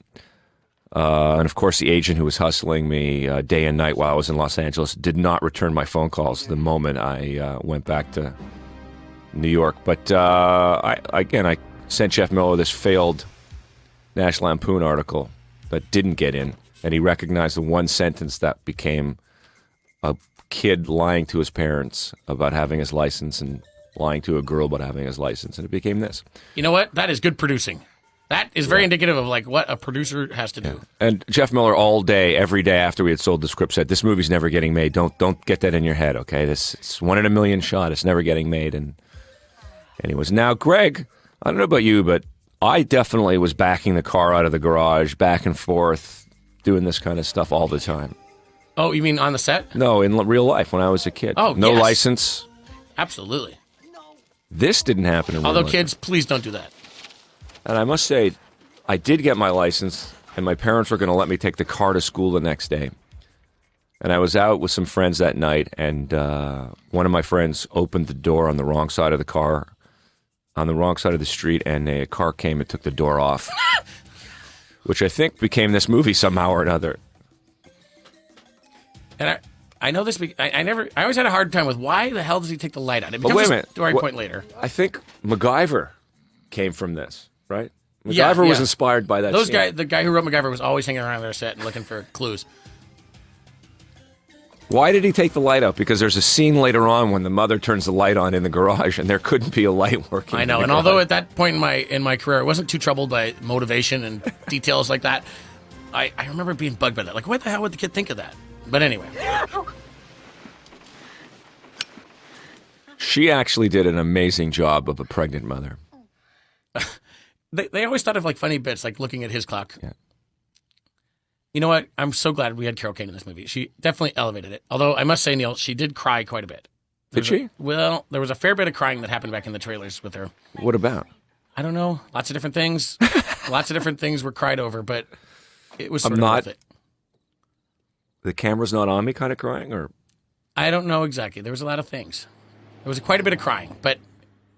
And of course, the agent who was hustling me day and night while I was in Los Angeles did not return my phone calls the moment I went back to New York. But I sent Jeff Miller this failed National Lampoon article that didn't get in, and he recognized the one sentence that became a kid lying to his parents about having his license and lying to a girl about having his license, and it became this. You know what? That is good producing. That is very indicative of like what a producer has to do. And Jeff Miller all day, every day after we had sold the script said, "This movie's never getting made. Don't get that in your head, okay? It's 1 in a million shot. It's never getting made." And anyways, now Greg, I don't know about you, but I definitely was backing the car out of the garage, back and forth, doing this kind of stuff all the time. Oh, you mean on the set? No, in real life when I was a kid. Oh, no yes. license. Absolutely. This didn't happen in real Although, life. kids, please don't do that. And I must say, I did get my license, and my parents were going to let me take the car to school the next day. And I was out with some friends that night, and one of my friends opened the door on the wrong side of the car, on the wrong side of the street, and a car came and took the door off, which I think became this movie somehow or another. And I know this. I always had a hard time with why the hell does he take the light out? It But becomes wait a a minute. story What- point later. I think MacGyver came from this, right? Yeah, MacGyver was yeah. inspired by that Those scene. guy, the guy who wrote MacGyver was always hanging around their set and looking for clues. Why did he take the light out? Because there's a scene later on when the mother turns the light on in the garage, and there couldn't be a light working. I know, and although at that point in my career, I wasn't too troubled by motivation and details like that, I remember being bugged by that. Like, what the hell would the kid think of that? But anyway. She actually did an amazing job of a pregnant mother. They always thought of like funny bits, like looking at his clock. Yeah. You know what? I'm so glad we had Carol Kane in this movie. She definitely elevated it. Although I must say, Neil, she did cry quite a bit. Did she? Well, there was a fair bit of crying that happened back in the trailers with her. What about? I don't know. Lots of different things. Lots of different things were cried over, but it was sort of worth it. The camera's not on me kind of crying, or? I don't know exactly. There was a lot of things. There was quite a bit of crying, but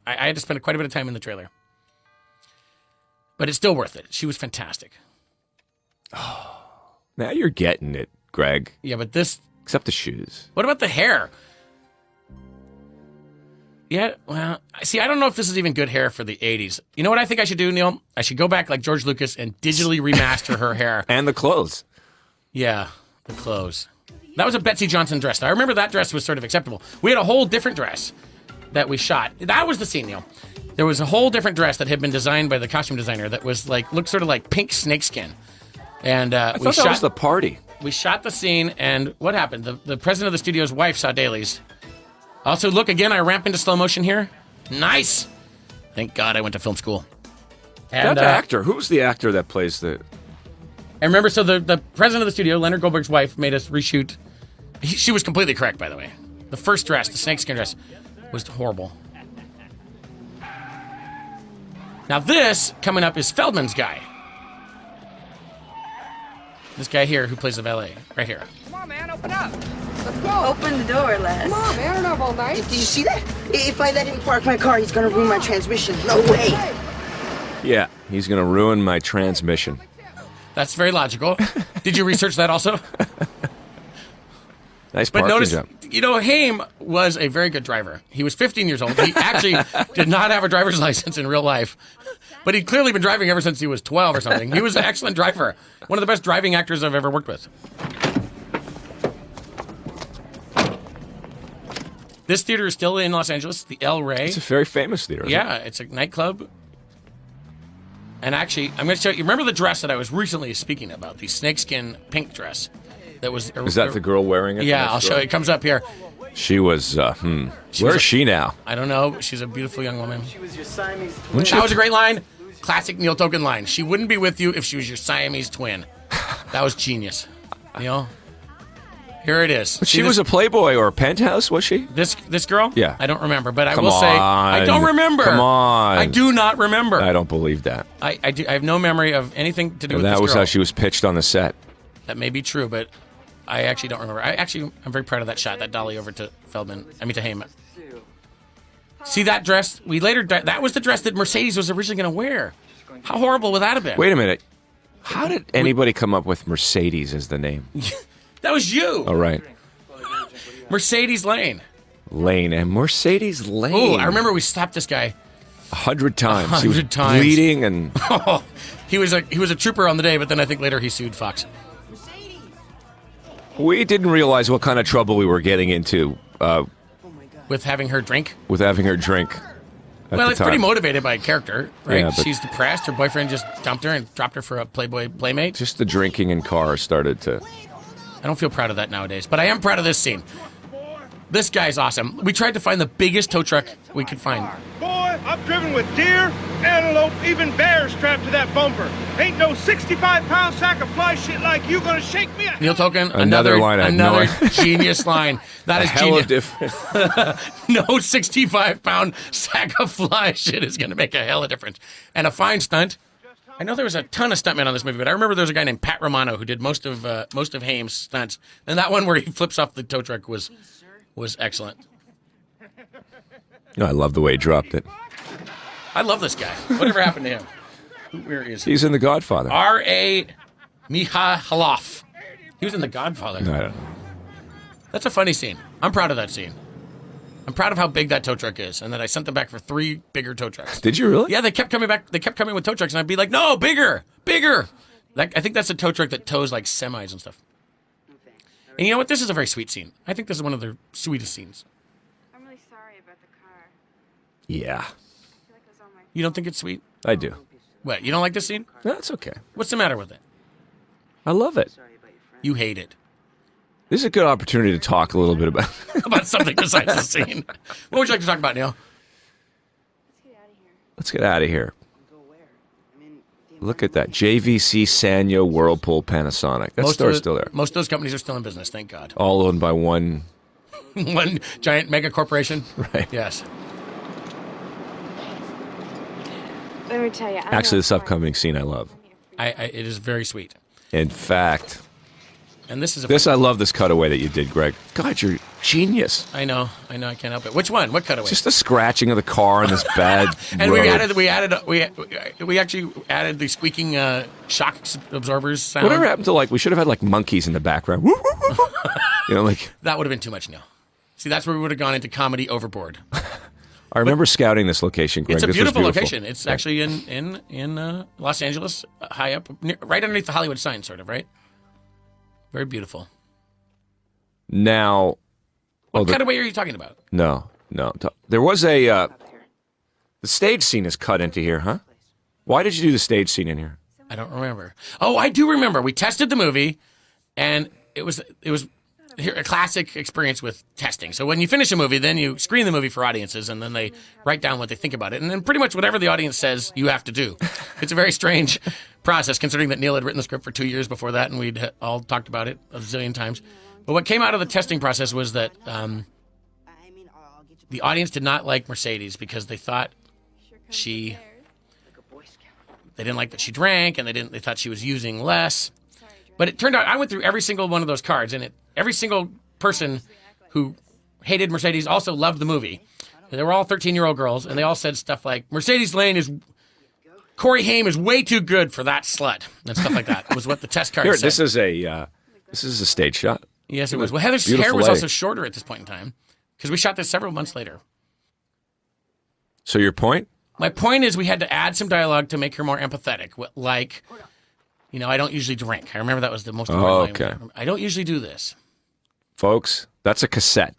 I had to spend quite a bit of time in the trailer. But it's still worth it. She was fantastic. Oh, now you're getting it, Greg. Yeah, but this... Except the shoes. What about the hair? Yeah, well, see, I don't know if this is even good hair for the 80s. You know what I think I should do, Neil? I should go back like George Lucas and digitally remaster her hair. And the clothes. Yeah, the clothes. That was a Betsy Johnson dress. I remember that dress was sort of acceptable. We had a whole different dress that we shot. That was the scene, Neil. There was a whole different dress that had been designed by the costume designer that was like, looked sort of like pink snakeskin. And I thought that was the party. We shot the scene, and what happened? The president of the studio's wife saw dailies. Also, look, again, I ramp into slow motion here. Nice. Thank God I went to film school. And, that actor, who's the actor that plays the... And remember, so the president of the studio, Leonard Goldberg's wife, made us reshoot. She was completely correct, by the way. The first dress, the snakeskin dress, was horrible. Now this, coming up, is Feldman's guy. This guy here who plays the valet, right here. Come on, man, open up. Let's go. Open the door, Les. Come on, man, we're not all night. Did you see that? If I let him park my car, he's gonna ruin my transmission. No way. Yeah, he's going to ruin my transmission. That's very logical. Did you research that also? Nice But parking notice, job. you know, Haim was a very good driver. He was 15 years old. He actually did not have a driver's license in real life, but he'd clearly been driving ever since he was 12 or something. He was an excellent driver. One of the best driving actors I've ever worked with. This theater is still in Los Angeles, the El Rey. It's a very famous theater, isn't Yeah, it? it's a nightclub. And actually, I'm going to show you, remember the dress that I was recently speaking about, the snakeskin pink dress? That was. Is that the girl wearing it? Yeah, I'll show you. It comes up here. She was, where is she now? I don't know. She's a beautiful young woman. She was your Siamese twin. That was a great line. Classic Neil Token line. She wouldn't be with you if she was your Siamese twin. That was genius. Neil, here it is. She was a Playboy or a Penthouse, was she? This girl? Yeah. I don't remember, but I Come will say on. I don't remember. Come on. I do not remember. I don't believe that. I have no memory of anything to do with this That was girl. how she was pitched on the set. That may be true, but I actually don't remember. I'm very proud of that shot, that dolly over to Feldman. To Haim. See that dress? That was the dress that Mercedes was originally going to wear. How horrible would that have been? Wait a minute. How did anybody come up with Mercedes as the name? That was you. All right. Mercedes Lane. Lane and Mercedes Lane. Oh, I remember we stopped this guy 100 times. 100 He was times. bleeding and he was a trooper on the day, but then I think later he sued Fox. we didn't realize what kind of trouble we were getting into With having her drink? with having her drink. at Well, the it's pretty time. motivated by a character, right? Yeah, but- She's depressed. Her boyfriend just dumped her and dropped her for a Playboy playmate. Just the drinking in cars started to... I don't feel proud of that nowadays, but I am proud of this scene. This guy's awesome. We tried to find the biggest tow truck we could find. Boy, I've driven with deer, antelope, even bears strapped to that bumper. Ain't no 65-pound sack of fly shit like you gonna shake me. Neil Token, Another line I had no another idea. genius line. That a is hell of genius. different. No 65-pound sack of fly shit is going to make a hell of a difference. And a fine stunt. I know there was a ton of stuntmen on this movie, but I remember there was a guy named Pat Romano who did most of Haim's stunts. And that one where he flips off the tow truck was excellent. No, I love the way he dropped it. I love this guy. Whatever happened to him? Where is he? He's in The Godfather. R.A. Mihailoff. He was in The Godfather. No, I don't know. That's a funny scene. I'm proud of that scene. I'm proud of how big that tow truck is, and that I sent them back for 3 bigger tow trucks. Did you really? Yeah, they kept coming back. They kept coming with tow trucks, and I'd be like, "No, bigger, bigger." I think that's a tow truck that tows like semis and stuff. And you know what? This is a very sweet scene. I think this is one of their sweetest scenes. I'm really sorry about the car. Yeah, I feel like it was all my You don't think it's sweet? I do. What? You don't like this scene? That's okay. What's the matter with it? I love it. You hate it. This is a good opportunity to talk a little bit about about something besides the scene. What would you like to talk about, Neil? Let's get out of here. Look at that. JVC, Sanyo, Whirlpool, Panasonic. That store's still there. Most of those companies are still in business, thank God. All owned by one one giant mega corporation. Right. Yes. Let me tell you. Actually, this upcoming scene I love. It is very sweet. In fact, and this is I love this cutaway that you did, Greg. God, you're genius. I know, I can't help it. Which one? What cutaway? Just the scratching of the car on this bad and road. we actually added the squeaking shock absorbers sound. Whatever happened to we should have had monkeys in the background. That would have been too much, Neil. See, that's where we would have gone into comedy overboard. I remember scouting this location, Greg. It's a beautiful beautiful location. It's actually in Los Angeles, high up, right underneath the Hollywood sign, sort of, right? Very beautiful. Now, what cutaway are you talking about? No. There was the stage scene is cut into here, huh? Why did you do the stage scene in here? I don't remember. Oh, I do remember. We tested the movie, and it was a classic experience with testing. So when you finish a movie, then you screen the movie for audiences, and then they write down what they think about it. And then pretty much whatever the audience says, you have to do. It's a very strange process, considering that Neil had written the script for 2 years before that, and we'd all talked about it a zillion times. But what came out of the testing process was that the audience did not like Mercedes because they thought they didn't like that she drank, and they thought she was using less. But it turned out I went through every single one of those cards, and every single person who hated Mercedes also loved the movie. They were all 13-year-old girls, and they all said stuff like, Corey Haim is way too good for that slut, and stuff like that was what the test card said. This is a stage shot. Yes, it was. Well, Heather's hair was also shorter at this point in time, because we shot this several months later. So your point? My point is we had to add some dialogue to make her more empathetic, like, I don't usually drink. I remember that was the most important line. I don't usually do this. Folks, that's a cassette.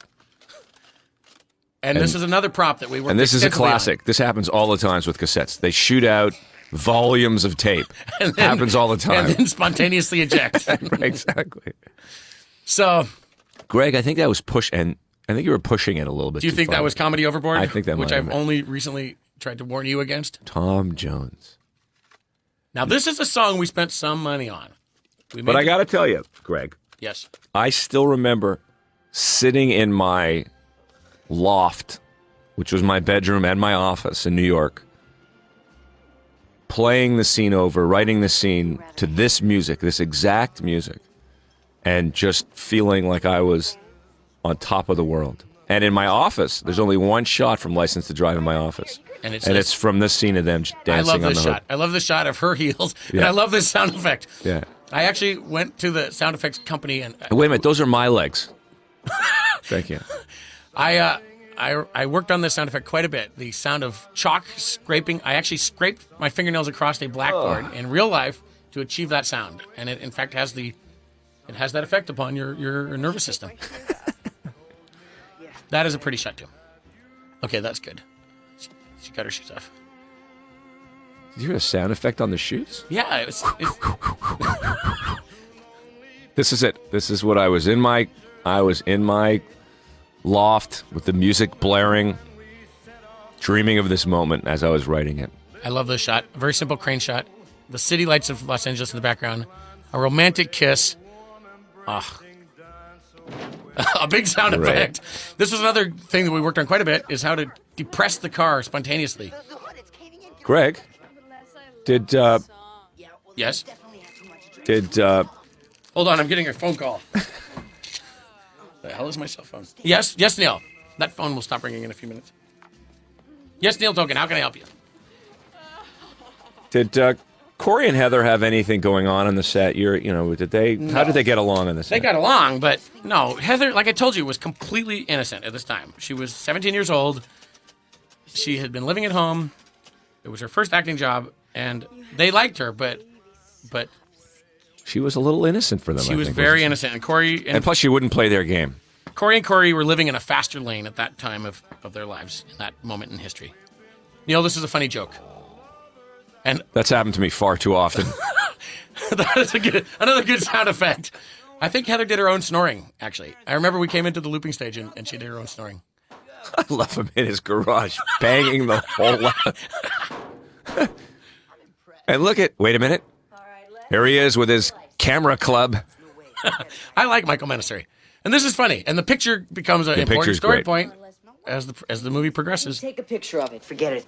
And this is another prop that we worked. And this is a classic. This happens all the times with cassettes. They shoot out volumes of tape. It happens all the time. And then spontaneously eject. Right, exactly. So, Greg, I think that was and I think you were pushing it a little bit. Do you think that was comedy overboard? I think that which I've only recently tried to warn you against. Tom Jones. Now, this is a song we spent some money on. But I got to tell you, Greg. Yes. I still remember sitting in my loft, which was my bedroom and my office in New York, playing the scene over, writing the scene to this music, this exact music, and just feeling like I was on top of the world. And in my office, there's only one shot from License to Drive in my office. And it's from this scene of them dancing on the hook. I love the shot of her heels, and I love this sound effect. Yeah. I actually went to the sound effects company and... Wait a minute, those are my legs. Thank you. I worked on this sound effect quite a bit. The sound of chalk scraping. I actually scraped my fingernails across a blackboard in real life to achieve that sound. And it, in fact, has that effect upon your nervous system. That is a pretty shot, too. Okay, that's good. She got her shoes off. Did you hear a sound effect on the shoes? Yeah. This is it. This is what I was in my loft with the music blaring, dreaming of this moment as I was writing it. I love this shot. A very simple crane shot. The city lights of Los Angeles in the background. A romantic kiss. A big sound effect. This was another thing that we worked on quite a bit, is how to depress the car spontaneously. Greg, did Yes? Hold on, I'm getting a phone call. The hell is my cell phone? Yes, Neil. That phone will stop ringing in a few minutes. Yes, Neil Token, how can I help you? Did Corey and Heather have anything going on the set? How did they get along on the set? They got along, but no. Heather, like I told you, was completely innocent at this time. She was 17 years old. She had been living at home. It was her first acting job, and they liked her, but she was a little innocent for them. She was very innocent, and Corey and plus she wouldn't play their game. Corey were living in a faster lane at that time of their lives, in that moment in history. Neil, this is a funny joke. And that's happened to me far too often. That is another good sound effect. I think Heather did her own snoring, actually. I remember we came into the looping stage and she did her own snoring. I love him in his garage, banging the whole lot. And wait a minute. Here he is with his camera club. I like Michael Menacery. And this is funny. And the picture becomes an important story point as the movie progresses. Take a picture of it. Forget it.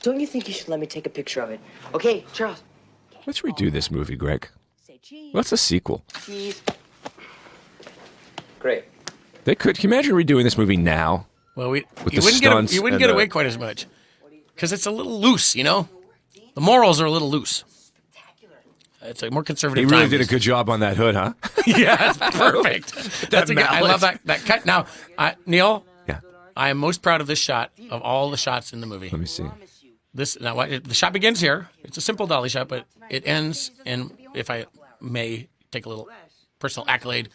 Don't you think you should let me take a picture of it? Okay, Charles. Let's redo this movie, Greg. What's a sequel? Cheese. Great. Can you imagine redoing this movie now? Well, you the wouldn't get away quite as much. Because it's a little loose, you know? The morals are a little loose. It's a more conservative. He really did a good job on that hood, huh? Yeah, it's perfect. I love that cut. Now, Neil, yeah, I am most proud of this shot of all the shots in the movie. Let me see. The shot begins here. It's a simple dolly shot, but it ends, and if I may take a little personal accolade,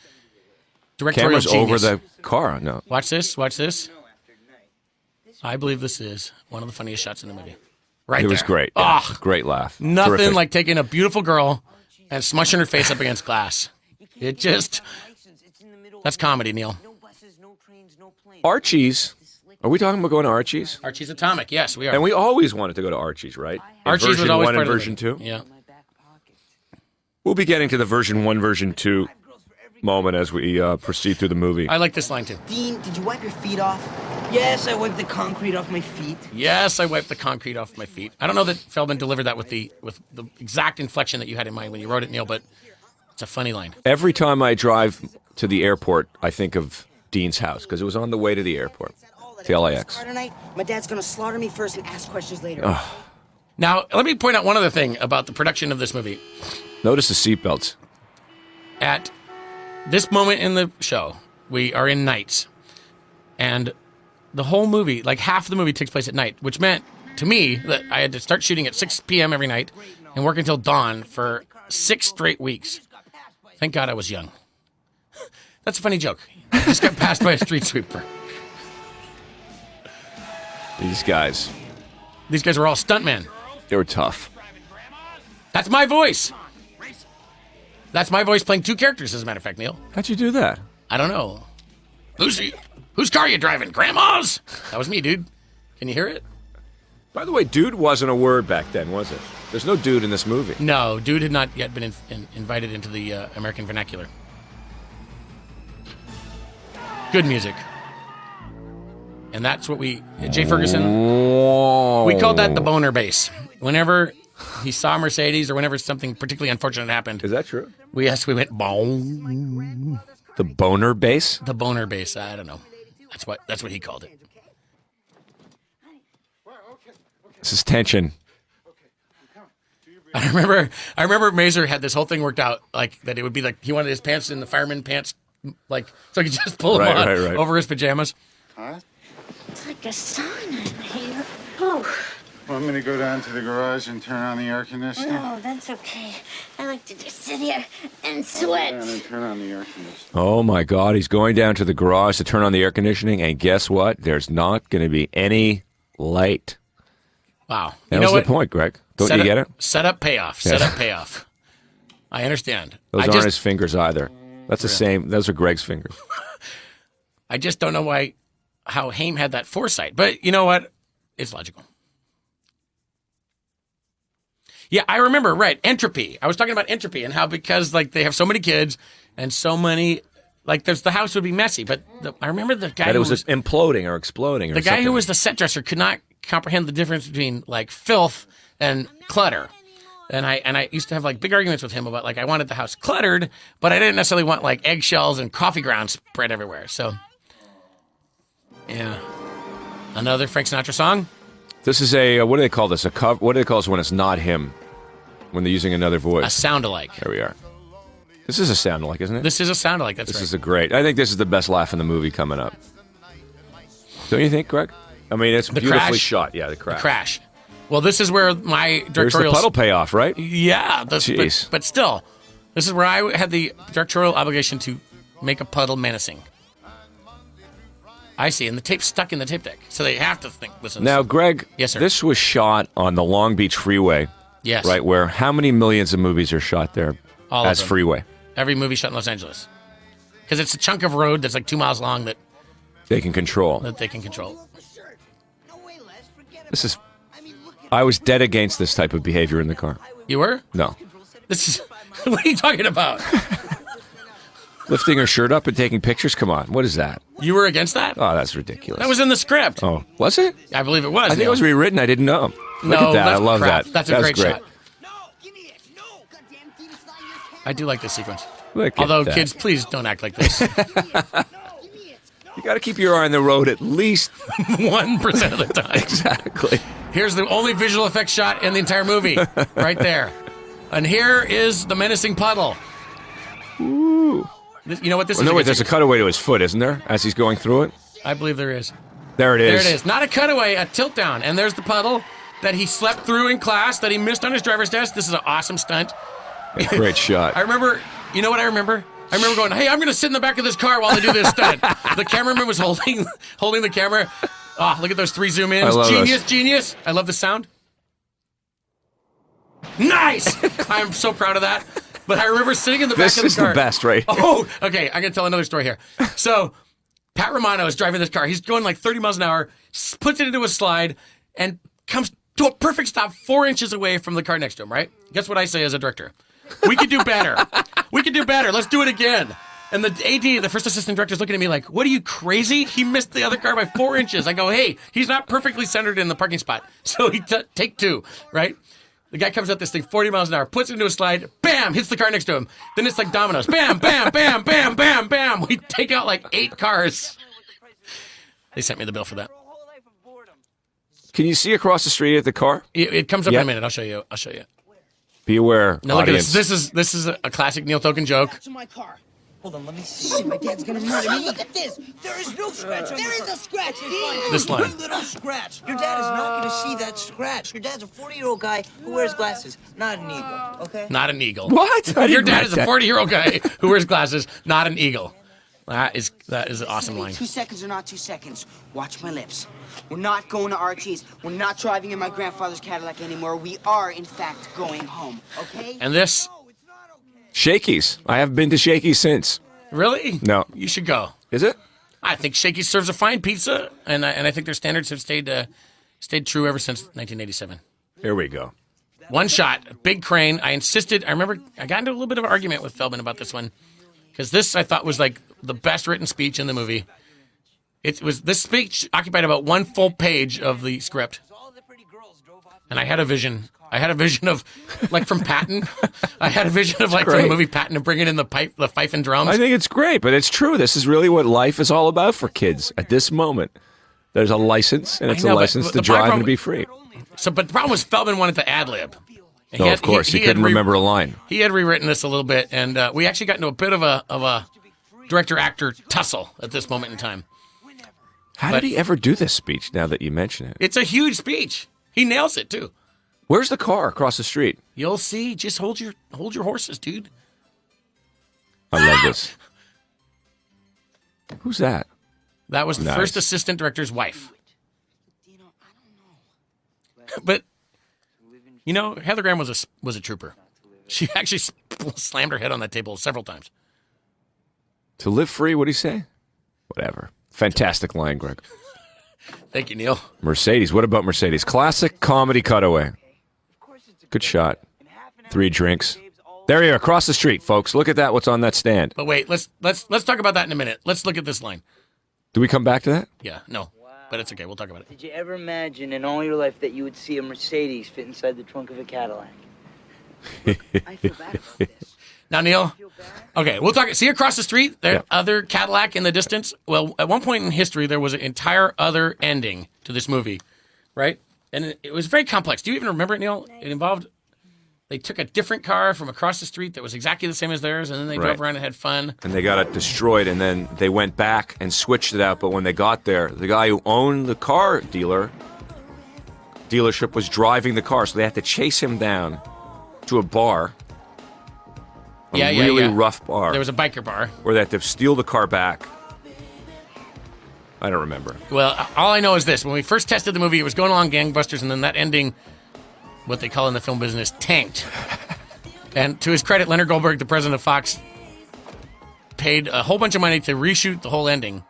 directorial Camera's genius. over the car. No. Watch this. I believe this is one of the funniest shots in the movie. Right there. It was great. Yeah. Oh, great laugh. Nothing Terrific. like taking a beautiful girl and smushing her face up against glass. That's comedy, Neil. Archie's. Are we talking about going to Archie's? Archie's Atomic, yes, we are. And we always wanted to go to Archie's, right? Archie's version was always 1 and part of version 2? Yeah. We'll be getting to the version 1, version 2 moment as we proceed through the movie. I like this line, too. Dean, did you wipe your feet off? Yes, I wiped the concrete off my feet. Yes, I wiped the concrete off my feet. I don't know that Feldman delivered that with the exact inflection that you had in mind when you wrote it, Neil, but it's a funny line. Every time I drive to the airport, I think of Dean's house because it was on the way to the airport, to LAX. Tonight, my dad's gonna slaughter me first and ask questions later. Now, let me point out one other thing about the production of this movie. Notice the seatbelts. At this moment in the show, we are in nights, and the whole movie, like half of the movie, takes place at night, which meant to me that I had to start shooting at 6 p.m. every night and work until dawn for 6 straight weeks. Thank God I was young. That's a funny joke. I just got passed by a street sweeper. These guys were all stuntmen. They were tough. That's my voice. That's my voice playing 2 characters, as a matter of fact, Neil. How'd you do that? I don't know. Whose car are you driving? Grandma's? That was me, dude. Can you hear it? By the way, dude wasn't a word back then, was it? There's no dude in this movie. No, dude had not yet been invited into the American vernacular. Good music. And that's what Jay Ferguson, we called that the boner bass. Whenever he saw Mercedes or whenever something particularly unfortunate happened. Is that true? We went, boom. The boner bass? The boner bass. I don't know. That's what he called it. This is tension. I remember Mazer had this whole thing worked out, like that it would be like he wanted his pants in the fireman pants, like so he could just pull them on over his pajamas. Huh? It's like a sauna in here. Oh. Want me to go down to the garage and turn on the air conditioner? No, that's okay. I like to just sit here and sweat. Go down and turn on the air conditioner. Oh my God, he's going down to the garage to turn on the air conditioning, and guess what? There's not going to be any light. Wow. That was the point, Greg. Don't you get it? Set up, payoff. Set up, payoff. I understand. Those aren't his fingers either. That's the same. Those are Greg's fingers. I just don't know how Haim had that foresight. But you know what? It's logical. Yeah, I remember, right, entropy. I was talking about entropy and how because like they have so many kids and so many, like the house would be messy. But I remember the guy who was imploding or exploding or the guy something. who was the set dresser could not comprehend the difference between like filth and clutter. And I used to have like big arguments with him about like I wanted the house cluttered, but I didn't necessarily want like eggshells and coffee grounds spread everywhere. So, yeah. Another Frank Sinatra song? This is a, what do they call this? A cover. What do they call this when it's not him? When they're using another voice? A sound-alike. There we are. This is a sound-alike, isn't it? This is a sound-alike, that's This right. is a great. I think this is the best laugh in the movie coming up. Don't you think, Greg? I mean, it's beautifully crash. shot. Yeah, the crash. The crash. Well, this is where my There's the directorial... puddle payoff, right? Yeah. Jeez. But still, this is where I had the directorial obligation to make a puddle menacing. I see, and the tape's stuck in the tape deck, so they have to listen. Now, Greg, yes, sir. This was shot on the Long Beach Freeway. Yes. Right, where how many millions of movies are shot there All of as them. freeway? Every movie shot in Los Angeles. Because it's a chunk of road that's like 2 miles long that they can control. I was dead against this type of behavior in the car. You were? No. What are you talking about? Lifting her shirt up and taking pictures? Come on. What is that? You were against that? Oh, that's ridiculous. That was in the script. Oh, was it? I believe it was. I think it was rewritten. I didn't know. Look at that. I love that. That's a great shot. I do like this sequence. Although, kids, please don't act like this. You got to keep your eye on the road at least 1% of the time. Exactly. Here's the only visual effects shot in the entire movie, right there. And here is the menacing puddle. Ooh. You know what this is? No, wait, there's a cutaway to his foot, isn't there, as he's going through it? I believe there is. There it is. There it is. Not a cutaway, a tilt down. And there's the puddle that he slept through in class, that he missed on his driver's test. This is an awesome stunt. A great shot. I remember, you know what I remember? I remember going, hey, I'm going to sit in the back of this car while they do this stunt. The cameraman was holding the camera. Oh, look at those 3 zoom ins. Genius. I love the sound. Nice! I'm so proud of that. But I remember sitting in the back of the car. This is the best, right? Oh, okay. I'm going to tell another story here. So, Pat Romano is driving this car. He's going like 30 miles an hour, puts it into a slide, and comes to a perfect stop 4 inches away from the car next to him, right? Guess what I say as a director? We could do better. We could do better. Let's do it again. And the AD, the first assistant director, is looking at me like, what are you, crazy? He missed the other car by 4 inches. I go, hey, he's not perfectly centered in the parking spot. So he take 2, right? The guy comes up this thing 40 miles an hour, puts it into a slide, bam, hits the car next to him. Then it's like dominoes. Bam, bam, bam, bam, bam, bam. We take out like 8 cars. They sent me the bill for that. Can you see across the street at the car? It comes up in a minute. I'll show you. Be aware, now, look audience. at this. This is a classic Neil Token joke. To my car. Hold on, let me see. My dad's gonna murder me. Look at this. There is no scratch. There is a scratch. This line. One little scratch. Your dad is not gonna see that scratch. Your dad's a 40-year-old guy who wears glasses, not an eagle. Okay? Not an eagle. What? Your dad is a 40-year-old guy who wears glasses, not an eagle. That is an awesome line. 2 seconds or not 2 seconds. Watch my lips. We're not going to Archie's. We're not driving in my grandfather's Cadillac anymore. We are, in fact, going home. Okay? And this. Shakey's. I haven't been to Shakey's since. Really? No. You should go. Is it? I think Shakey's serves a fine pizza, and I think their standards have stayed true ever since 1987. Here we go. One shot, big crane. I remember I got into a little bit of an argument with Feldman about this one, because this I thought was like the best written speech in the movie. This speech occupied about 1 full page of the script, and I had a vision. I had a vision of, like, from Patton. I had a vision of, like, from the movie Patton, of bringing in the fife and drums. I think it's great, but it's true. This is really what life is all about for kids at this moment. There's a license, and it's a license to drive and to be free. But the problem was Feldman wanted to ad-lib. No, of course. He couldn't remember a line. He had rewritten this a little bit, and we actually got into a bit of a director-actor tussle at this moment in time. How did he ever do this speech, now that you mention it? It's a huge speech. He nails it, too. Where's the car across the street? You'll see. Just hold your horses, dude. I love this. Who's that? That was the first assistant director's wife. But, you know, Heather Graham was a trooper. She actually slammed her head on that table several times. To live free, what'd he say? Whatever. Fantastic line, Greg. Thank you, Neil. Mercedes. What about Mercedes? Classic comedy cutaway. Good shot. 3 drinks. There you are, across the street, folks. Look at that. What's on that stand? But wait, let's talk about that in a minute. Let's look at this line. Do we come back to that? Yeah, no. But it's okay. We'll talk about it. Did you ever imagine in all your life that you would see a Mercedes fit inside the trunk of a Cadillac? I feel bad about this. Now, Neil, okay, we'll talk. See across the street, there's other Cadillac in the distance? Well, at one point in history, there was an entire other ending to this movie, right? And it was very complex. Do you even remember it, Neil? It involved, they took a different car from across the street that was exactly the same as theirs, and then they drove around and had fun. And they got it destroyed, and then they went back and switched it out. But when they got there, the guy who owned the car dealership was driving the car, so they had to chase him down to a bar. A really rough bar. There was a biker bar. Where they had to steal the car back. I don't remember. Well, all I know is this. When we first tested the movie, it was going along gangbusters, and then that ending, what they call in the film business, tanked. And to his credit, Leonard Goldberg, the president of Fox, paid a whole bunch of money to reshoot the whole ending.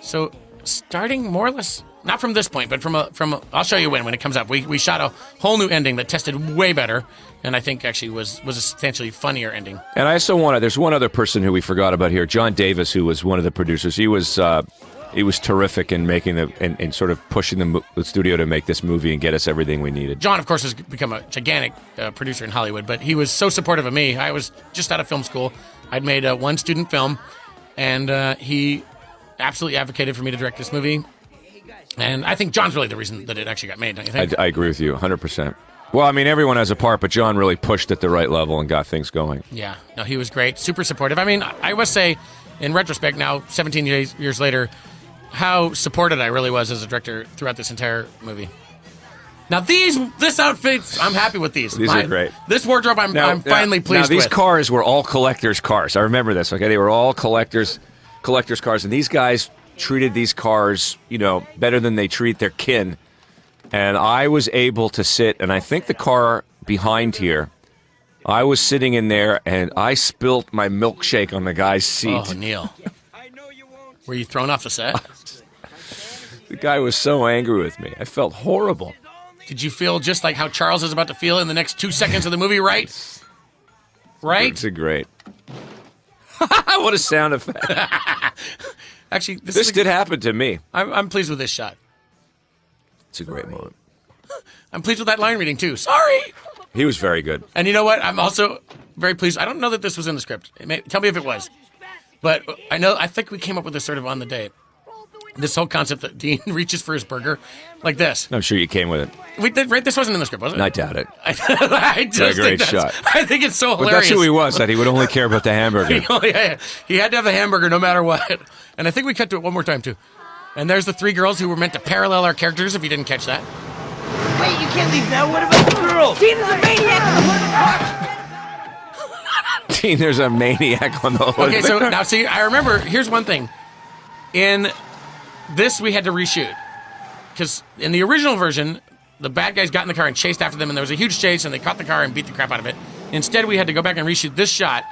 So starting more or less, not from this point, but from I'll show you when it comes up. We shot a whole new ending that tested way better, and I think actually was a substantially funnier ending. And I also there's one other person who we forgot about here, John Davis, who was one of the producers. He was terrific in making and sort of pushing the studio to make this movie and get us everything we needed. John, of course, has become a gigantic producer in Hollywood, but he was so supportive of me. I was just out of film school. I'd made one student film, and he absolutely advocated for me to direct this movie. And I think John's really the reason that it actually got made, don't you think? I agree with you 100%. Well, I mean, everyone has a part, but John really pushed at the right level and got things going. Yeah, no, he was great, super supportive. I mean, I must say, in retrospect, now 17 years later, how supported I really was as a director throughout this entire movie. Now this outfit, I'm happy with these. These are great. This wardrobe, I'm finally pleased with. Now, these cars were all collectors' cars. I remember this. Okay, they were all collectors' cars, and these guys treated these cars, better than they treat their kin. And I was able to sit, and I think the car behind here, I was sitting in there, and I spilt my milkshake on the guy's seat. Oh, Neil. Were you thrown off the set? The guy was so angry with me. I felt horrible. Did you feel just like how Charles is about to feel in the next 2 seconds of the movie, right? Right? It's great. What a sound effect. Actually, this did happen to me. I'm pleased with this shot. It's a great moment. I'm pleased with that line reading, too. Sorry! He was very good. And you know what? I'm also very pleased. I don't know that this was in the script. Tell me if it was. But I think we came up with this sort of on the day. This whole concept that Dean reaches for his burger like this. I'm sure you came with it. We did, right? This wasn't in the script, was it? I doubt it. I just a great shot. I think it's so hilarious. But that's who he was, that he would only care about the hamburger. He had to have the hamburger no matter what. And I think we cut to it one more time, too. And there's the 3 girls who were meant to parallel our characters, if you didn't catch that. Wait, you can't leave now. What about the girl? Dean is a maniac! Dean, there's a maniac on the whole Okay, so now see, I remember, here's one thing. In this, we had to reshoot. Because in the original version, the bad guys got in the car and chased after them, and there was a huge chase, and they caught the car and beat the crap out of it. Instead, we had to go back and reshoot this shot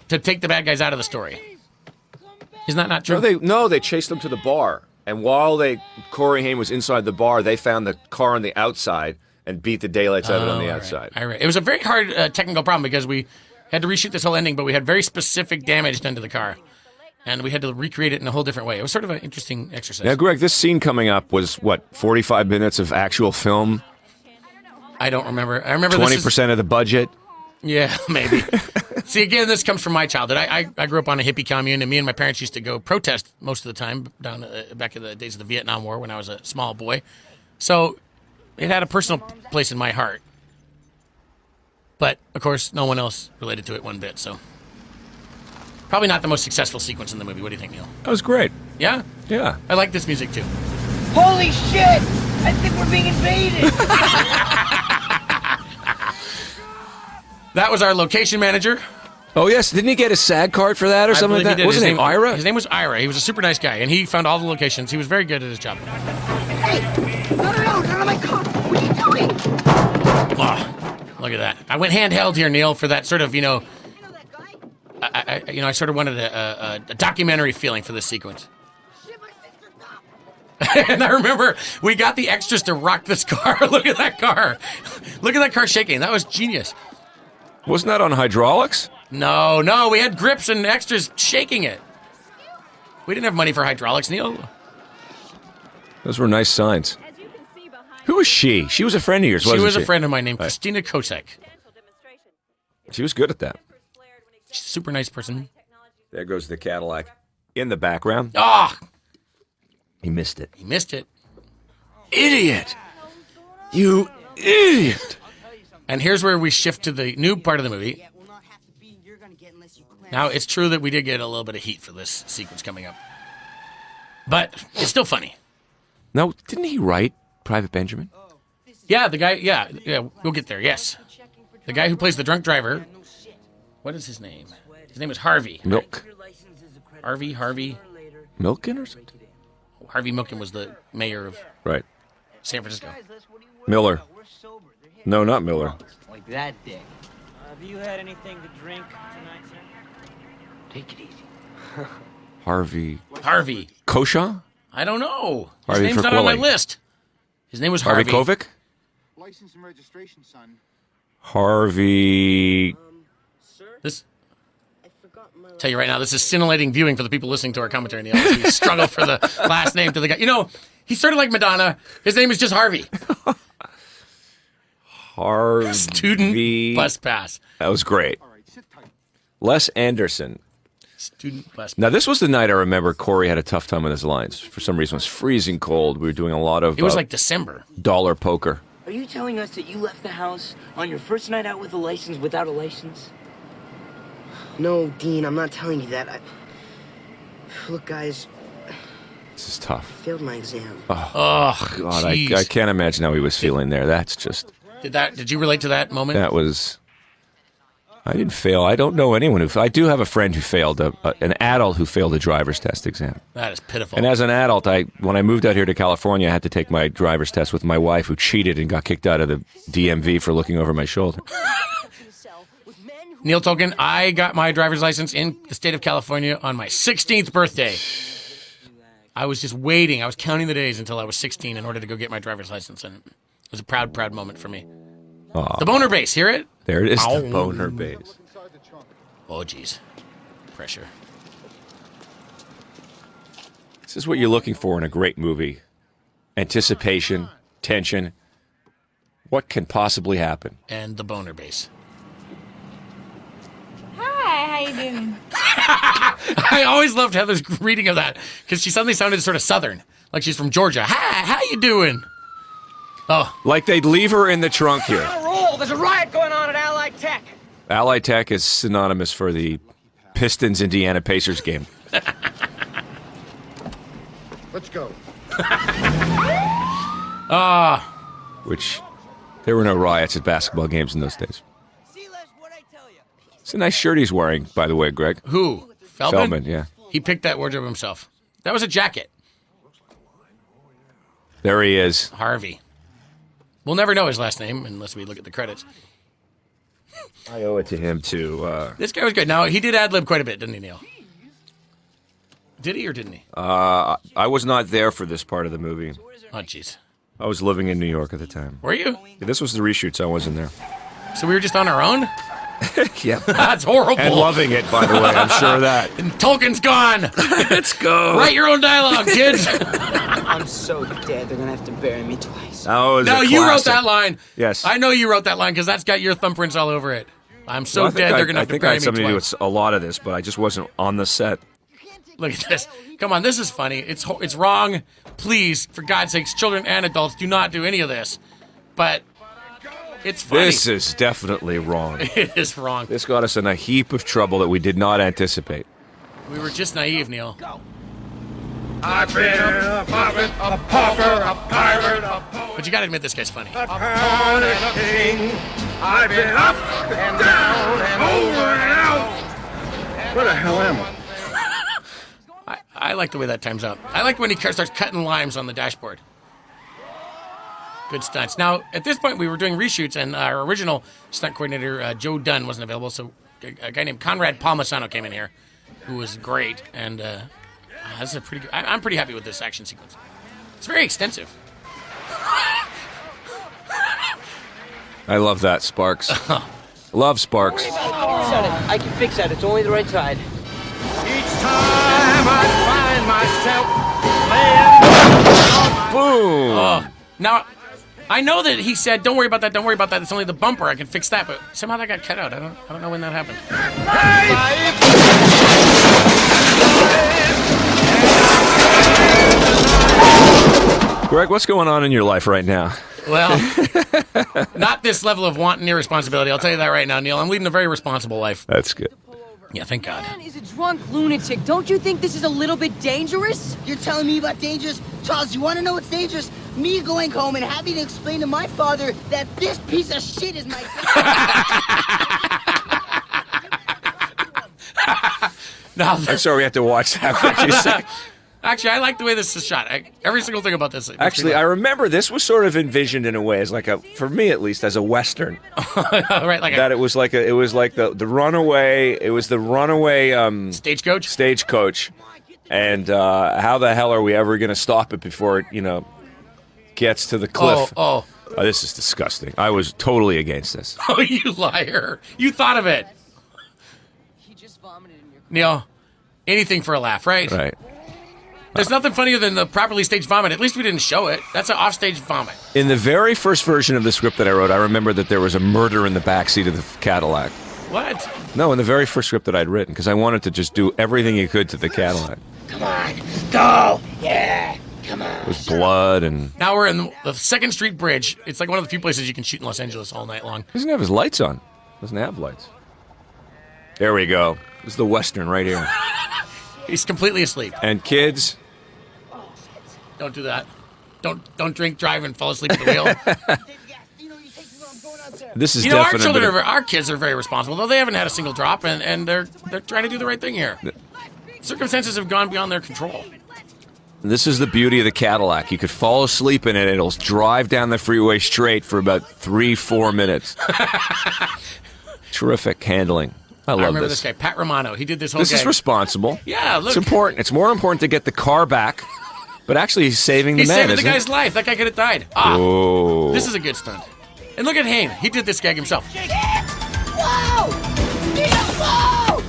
to take the bad guys out of the story. Isn't that not true? No, they chased them to the bar. And while Corey Haim was inside the bar, they found the car on the outside and beat the daylights out of it on the outside. Right. It was a very hard technical problem because we had to reshoot this whole ending, but we had very specific damage done to the car. And we had to recreate it in a whole different way. It was sort of an interesting exercise. Now, Greg, this scene coming up was, 45 minutes of actual film? I don't remember. I remember 20% of the budget? Yeah, maybe. See, again, this comes from my childhood. I grew up on a hippie commune, and me and my parents used to go protest most of the time down back in the days of the Vietnam War when I was a small boy. So it had a personal place in my heart. But, of course, no one else related to it one bit, so... Probably not the most successful sequence in the movie. What do you think, Neil? That was great. Yeah? Yeah. I like this music, too. Holy shit! I think we're being invaded! That was our location manager. Oh, yes. Didn't he get a SAG card for that or something like that? What's his name, Ira? His name was Ira. He was a super nice guy, and he found all the locations. He was very good at his job. Hey! No, not on my car! What are you doing? Oh, look at that. I went handheld here, Neil, for that sort of, I sort of wanted a documentary feeling for this sequence. And I remember we got the extras to rock this car. Look at that car. Look at that car shaking. That was genius. Wasn't that on hydraulics? No. We had grips and extras shaking it. We didn't have money for hydraulics, Neil. Those were nice signs. Who was she? She was a friend of yours, wasn't she? She was a friend of mine named Christina Kosek. She was good at that. She's a super nice person. There goes the Cadillac in the background. Ah! He missed it. He missed it. Idiot! You idiot! And here's where we shift to the new part of the movie. Now, it's true that we did get a little bit of heat for this sequence coming up. But it's still funny. No, didn't he write Private Benjamin? Yeah, the guy, yeah, we'll get there, yes. The guy who plays the drunk driver, what is his name? His name is Harvey. Milk. Harvey. Milken or something? Harvey Milken was the mayor of San Francisco. Miller. No, not Miller. Like that dick. Have you had anything to drink tonight, sir? Take it easy. Harvey Kosha? I don't know. His name's not on my list. His name was Harvey. Harvey Kovic? License and registration, son. Harvey. This. Tell you right now, this is scintillating viewing for the people listening to our commentary. Neil, as we struggle for the last name to the guy. You know, he started like Madonna. His name is just Harvey. Harvey. Student bus pass. That was great. Les Anderson. Student bus pass. Now, this was the night I remember Corey had a tough time with his lines. For some reason, it was freezing cold. We were doing a lot of... It was like December. Dollar poker. Are you telling us that you left the house on your first night out with a license without a license? No, Dean, I'm not telling you that. Look, guys, This is tough. I failed my exam. Oh God, I can't imagine how he was feeling there. That's just... Did you relate to that moment? That was... I didn't fail. I don't know anyone who... I do have a friend who failed, an adult who failed a driver's test exam. That is pitiful. And as an adult, when I moved out here to California, I had to take my driver's test with my wife, who cheated and got kicked out of the DMV for looking over my shoulder. Neil Tolkien, I got my driver's license in the state of California on my 16th birthday. I was just waiting. I was counting the days until I was 16 in order to go get my driver's license, and it was a proud, proud moment for me. Aww. The boner bass, hear it? There it is, Ow. the boner bass. Oh, jeez. Pressure. This is what you're looking for in a great movie. Anticipation, tension. What can possibly happen? And the boner bass. Hi, how you doing? I always loved Heather's reading of that because she suddenly sounded sort of Southern, like she's from Georgia. Hi, how you doing? Oh, like they'd leave her in the trunk here. There's a riot going on at Allied Tech. Allied Tech is synonymous for the Pistons Indiana Pacers game. Let's go. Which there were no riots at basketball games in those days. It's a nice shirt he's wearing, by the way, Greg. Who? Feldman? Feldman, yeah. He picked that wardrobe himself. That was a jacket. There he is. Harvey. We'll never know his last name unless we look at the credits. I owe it to him, too. This guy was good. Now, he did ad-lib quite a bit, didn't he, Neil? Did he or didn't he? I was not there for this part of the movie. Oh, jeez. I was living in New York at the time. Were you? This was the reshoots. I wasn't there. So we were just on our own? Yeah. That's horrible. And loving it, by the way. I'm sure of that. And Tolkien's gone. Let's go. Write your own dialogue, kids. I'm so dead, they're gonna have to bury me twice. No, you wrote that line. Yes. I know you wrote that line because that's got your thumbprints all over it. I'm so dead, they're going to have to bury me I think I had something to do twice. with a lot of this, but I just wasn't on the set. Look at this. Come on, this is funny. It's wrong. Please, for God's sakes, children and adults, do not do any of this. But it's funny. This is definitely wrong. It is wrong. This got us in a heap of trouble that we did not anticipate. We were just naive, Neil. Go. I've been a puppet, a pauper, a pirate, a poet. But you got to admit this guy's funny. A pawn and a king. I've been up and down and over and out. Where the hell am I? I like the way that times out. I like when he starts cutting limes on the dashboard. Good stunts. Now, at this point, we were doing reshoots, and our original stunt coordinator, Joe Dunn, wasn't available, so a guy named Conrad Palmisano came in here, who was great, and this is a pretty good... I'm pretty happy with this action sequence. It's very extensive. I love that, Sparks. Love Sparks. I can fix that. It's only the right side. Each time I find myself laying... Boom! Now, I know that he said, don't worry about that, it's only the bumper, I can fix that, but somehow that got cut out. I don't know when that happened. Greg, what's going on in your life right now? Well, not this level of wanton irresponsibility, I'll tell you that right now, Neil. I'm leading a very responsible life. That's good. Yeah, thank God. Man is a drunk lunatic. Don't you think this is a little bit dangerous? You're telling me about dangerous? Charles, you wanna know what's dangerous? Me going home and having to explain to my father that this piece of shit is my I'm sorry we have to watch that. What you say? Actually, I like the way this is shot. Every single thing about this. Actually, I remember this was sort of envisioned in a way as like for me at least, as a Western. Right, like that it was like the runaway. It was the runaway stagecoach. Stagecoach, and how the hell are we ever going to stop it before it gets to the cliff? Oh, this is disgusting. I was totally against this. Oh, you liar! You thought of it. He just vomited in your. Neil, anything for a laugh, right? Right. There's nothing funnier than the properly staged vomit. At least we didn't show it. That's an offstage vomit. In the very first version of the script that I wrote, I remember that there was a murder in the backseat of the Cadillac. What? No, in the very first script that I'd written, because I wanted to just do everything you could to the Cadillac. Come on, go! Yeah, come on. It was blood and... Now we're in the 2nd Street Bridge. It's like one of the few places you can shoot in Los Angeles all night long. He doesn't have his lights on. Doesn't have lights. There we go. This is the Western right here. He's completely asleep. And kids... Don't do that. Don't drink, drive, and fall asleep at the wheel. This is our kids are very responsible, though they haven't had a single drop, and they're trying to do the right thing here. Circumstances have gone beyond their control. This is the beauty of the Cadillac. You could fall asleep in it, it'll drive down the freeway straight for about 3-4 minutes. Terrific handling. I remember this guy, Pat Romano. He did this whole This is responsible. Yeah, look. It's important. It's more important to get the car back, but actually he's saving the man, He's saving the guy's life. That guy could have died. Oh. This is a good stunt. And look at Hayne. He did this gag himself. Whoa! Whoa!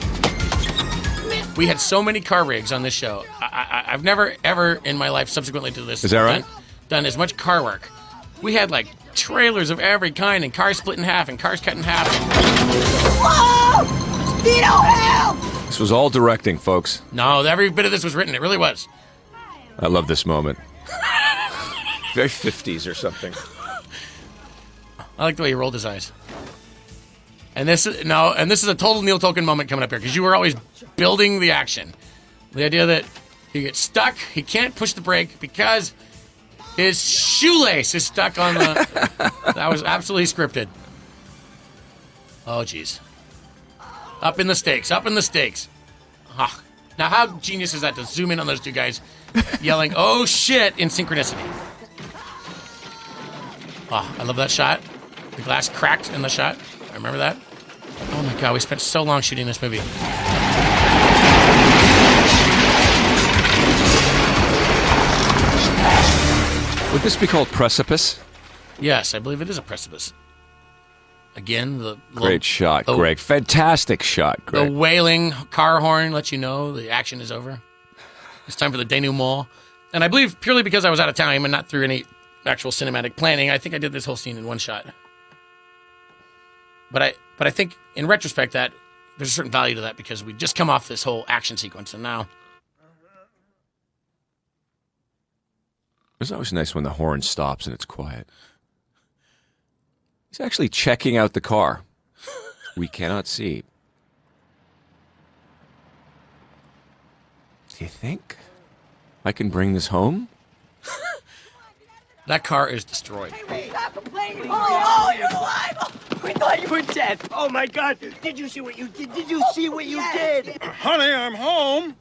We had so many car rigs on this show. I've never, ever in my life subsequently to this Is that right? done as much car work. We had like trailers of every kind and cars split in half and cars cut in half. Whoa! Vito, help! This was all directing, folks. No, every bit of this was written. It really was. I love this moment. Very 50s or something. I like the way he rolled his eyes. And this is a total Neil Tolkien moment coming up here because you were always building the action. The idea that he gets stuck, he can't push the brake because his shoelace is stuck on the... That was absolutely scripted. Oh, jeez. Up in the stakes, up in the stakes. Ah. Now, how genius is that to zoom in on those two guys yelling, oh, shit, in synchronicity? Oh, I love that shot. The glass cracked in the shot. I remember that. Oh, my God, we spent so long shooting this movie. Would this be called Precipice? Yes, I believe it is a precipice. Again, the... Great shot, Greg. Fantastic shot, Greg. The wailing car horn lets you know the action is over. It's time for the denouement. And I believe purely because I was out of time and not through any actual cinematic planning, I think I did this whole scene in one shot. But I think in retrospect that there's a certain value to that because we just come off this whole action sequence and now... It's always nice when the horn stops and it's quiet. He's actually checking out the car. We cannot see. Do you think I can bring this home? That car is destroyed. Stop complaining! Oh, you're alive! We thought you were dead. Oh my God! Did you see what you did? Did you see what you did? Honey, I'm home.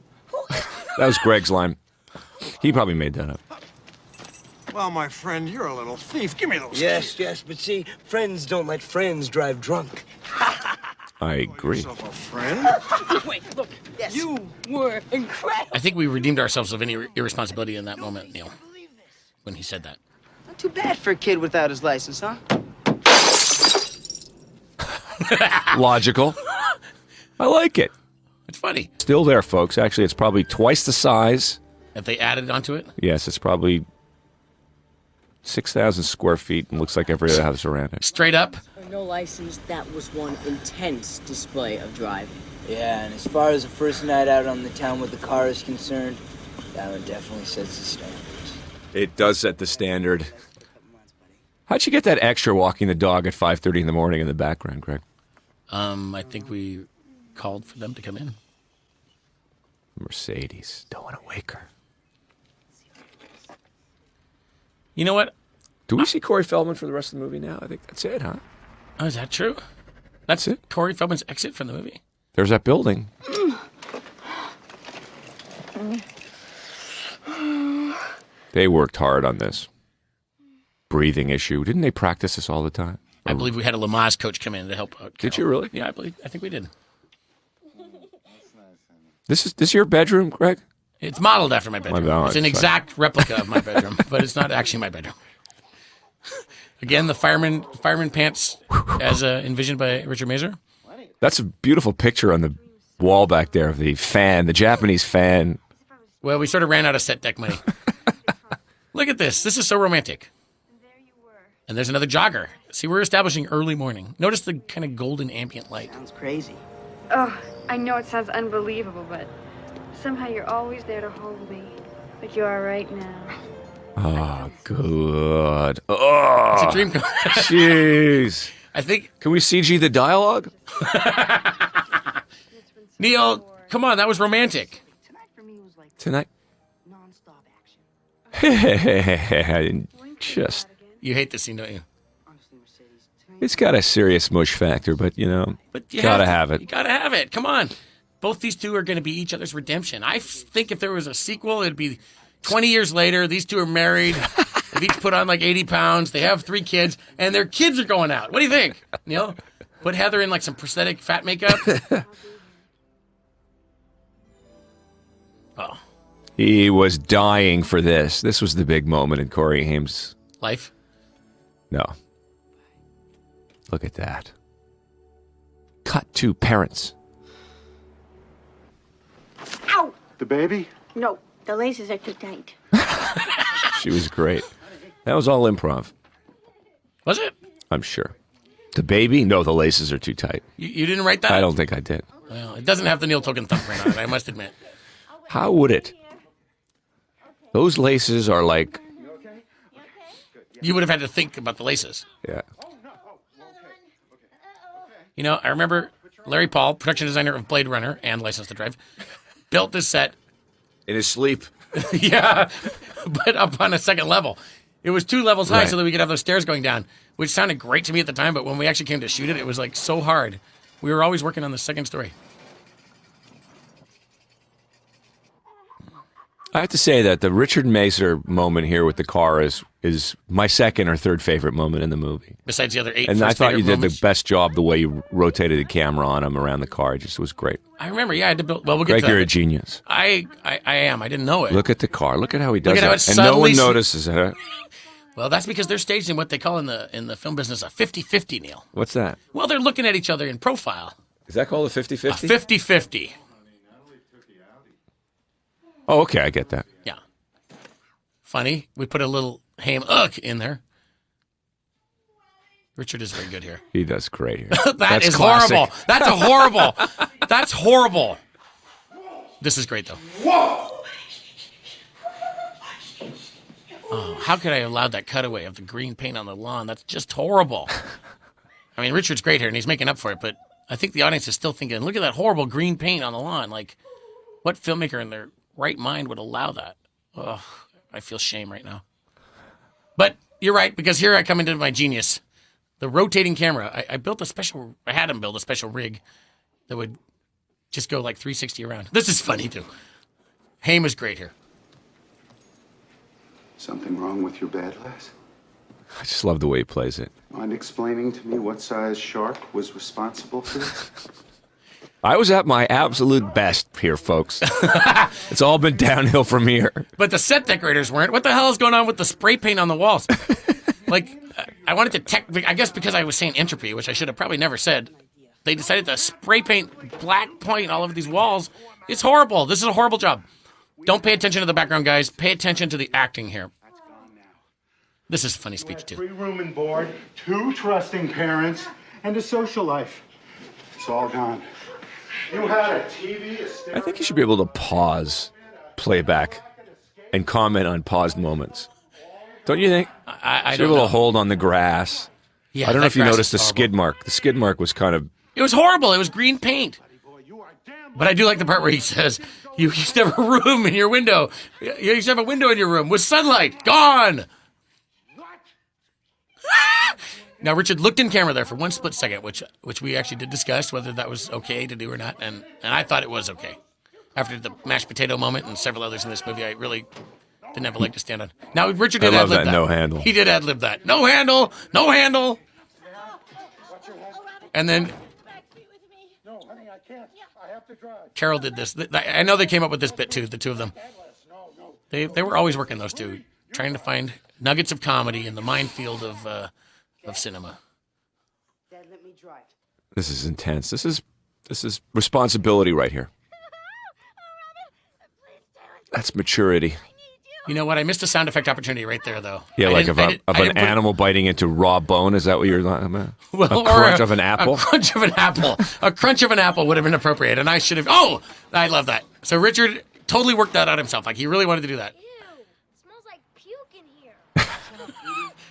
That was Greg's line. He probably made that up. Well, my friend, you're a little thief. Give me those. Yes, but see, friends don't let friends drive drunk. I agree. Yourself a friend? Wait, look. Yes. You were incredible. I think we redeemed ourselves of any irresponsibility in that moment, Neil, when he said that. Not too bad for a kid without his license, huh? Logical. I like it. It's funny. Still there, folks. Actually, it's probably twice the size. If they added onto it? Yes, it's probably 6,000 square feet and looks like every other house around it. Straight up? No license, that was one intense display of driving. Yeah, and as far as the first night out on the town with the car is concerned, that one definitely sets the standards. It does set the standard. How'd you get that extra walking the dog at 5:30 in the morning in the background, Greg? I think we called for them to come in. Mercedes. Don't want to wake her. You know what? Do we see Corey Feldman for the rest of the movie now? I think that's it, huh? Oh, is that true? That's it? Corey Feldman's exit from the movie? There's that building. They worked hard on this breathing issue. Didn't they practice this all the time? I believe we had a Lamaze coach come in to help out. Did you really? Yeah, I think we did. This is your bedroom, Greg? It's modeled after my bedroom. Oh, It's an exact replica of my bedroom, but it's not actually my bedroom. Again, the fireman pants as envisioned by Richard Mazer. That's a beautiful picture on the wall back there of the fan, the Japanese fan. Well, we sort of ran out of set deck money. Look at this. This is so romantic. And there's another jogger. See, we're establishing early morning. Notice the kind of golden ambient light. Sounds crazy. Oh, I know it sounds unbelievable, but somehow you're always there to hold me. Like you are right now. Oh, good. Oh, It's a dream come. Jeez. I think. Can we CG the dialogue? Neil, come on, that was romantic. Tonight? Non-stop action. You hate this scene, don't you? It's got a serious mush factor, but You gotta have it. You gotta have it. Come on. Both these two are going to be each other's redemption. I think if there was a sequel, it'd be 20 years later. These two are married. They've each put on like 80 pounds. They have 3 kids, and their kids are going out. What do you think, Neil? Put Heather in like some prosthetic fat makeup. Oh. He was dying for this. This was the big moment in Corey Haim's life. No. Look at that. Cut to parents. Ow! The baby? No, the laces are too tight. She was great. That was all improv. Was it? I'm sure. The baby? No, the laces are too tight. You didn't write that? I don't think I did. Well, it doesn't have the Neil Token thumbprint on it, I must admit. How would it? Those laces are like... You would have had to think about the laces. Yeah. You know, I remember Larry Paul, production designer of Blade Runner and License to Drive, built this set. In his sleep. Yeah, but up on a second level. It was 2 levels high Right. so that we could have those stairs going down, which sounded great to me at the time, but when we actually came to shoot it, it was like so hard. We were always working on the second story. I have to say that the Richard Mazer moment here with the car is my second or third favorite moment in the movie. Besides the other 8 And first I thought you favorite did moments. the best job the way you rotated the camera on him around the car. It just was great. I remember, yeah, I had to build. Well, we'll get Greg, to that. you're a genius. I am. I didn't know it. Look at the car. Look at how he does Look at how that. it And no subtly one notices it. Well, that's because they're staged in what they call in the film business a 50-50, Neil. What's that? Well, they're looking at each other in profile. Is that called a 50-50? A 50-50. Oh, okay. I get that. Yeah. Funny. We put a little Haim in there. Richard is very good here. He does great here. That's That's classic. horrible. That's a horrible. That's horrible. This is great, though. Whoa! Oh, how could I have allowed that cutaway of the green paint on the lawn? That's just horrible. I mean, Richard's great here, and he's making up for it, but I think the audience is still thinking, look at that horrible green paint on the lawn. Like, what filmmaker in their right mind would allow that? Ugh, I feel shame right now. But you're right, because here I come into my genius. The rotating camera. I had him build a special rig that would just go like 360 around. This is funny, too. Haim is great here. Something wrong with your bed, Les? I just love the way he plays it. Mind explaining to me what size shark was responsible for this? I was at my absolute best here, folks. It's all been downhill from here. But the set decorators weren't. What the hell is going on with the spray paint on the walls? Like, I wanted to I guess because I was saying entropy, which I should have probably never said, they decided to spray paint black paint all over these walls. It's horrible. This is a horrible job. Don't pay attention to the background, guys. Pay attention to the acting here. This is funny speech, too. 3 room and board, 2 trusting parents, and a social life. It's all gone. You had a TV, I think you should be able to pause playback and comment on paused moments. Don't you think? I should don't be able know. to hold on the grass. Yeah, I don't know that if you grass noticed the is skid mark. The skid mark was kind of... It was horrible. It was green paint. But I do like the part where he says, you used to have a room in your window. You used to have a window in your room with sunlight. Gone. Now, Richard looked in camera there for one split second, which we actually did discuss whether that was okay to do or not, and I thought it was okay. After the mashed potato moment and several others in this movie, I really Didn't have a leg to stand on. Now, Richard I did love ad-lib that no handle. He did ad-lib that. No handle, no handle. And then No, honey, I can't. I have to drive. Carol did this. I know they came up with this bit, too, the two of them. They were always working, those two, trying to find nuggets of comedy in the minefield of cinema. Dad, let me drive. This is intense. This is responsibility right here. That's maturity. You know what? I missed a sound effect opportunity right there, though. Yeah, I like didn't- of I an didn't put- animal biting into raw bone. Is that what you're talking about? Well, a crunch of an apple? A crunch of an apple. A crunch of an apple would have been appropriate, and I should have. Oh, I love that. So Richard totally worked that out himself. Like he really wanted to do that.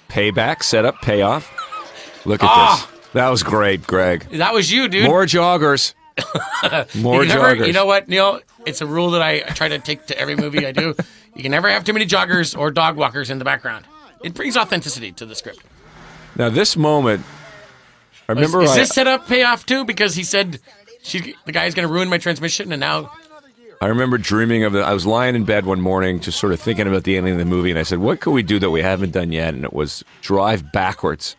Payback, setup, payoff. Look at this. That was great, Greg. That was you, dude. More joggers. More joggers. You know what, Neil? It's a rule that I try to take to every movie I do. You can never have too many joggers or dog walkers in the background. It brings authenticity to the script. Now, this moment, I remember... Is this set up payoff, too? Because he said the guy's going to ruin my transmission, and now... I remember dreaming of it. I was lying in bed one morning just sort of thinking about the ending of the movie, and I said, what could we do that we haven't done yet? And it was drive backwards.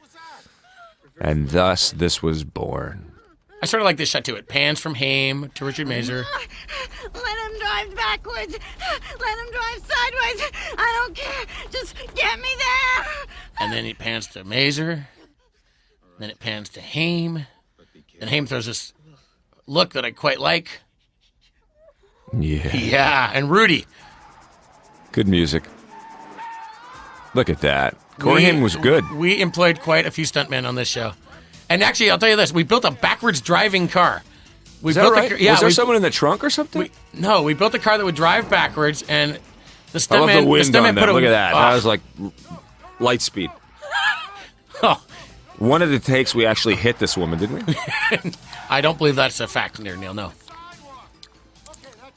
And thus, this was born. I sort of like this shot, too. It pans from Haim to Richard Mazer. Let him drive backwards. Let him drive sideways. I don't care. Just get me there. And then it pans to Mazer. Then it pans to Haim. And Haim throws this look that I quite like. Yeah. Yeah, and Rudy. Good music. Look at that. Corey Haim was good. We employed quite a few stuntmen on this show. And actually, I'll tell you this. We built a backwards driving car. Is that right? Was there someone in the trunk or something? No, we built a car that would drive backwards, and the stuntman... I love the wind on that. Look at that. Oh. That was like light speed. Oh. One of the takes, we actually hit this woman, didn't we? I don't believe that's a fact, Neil. No.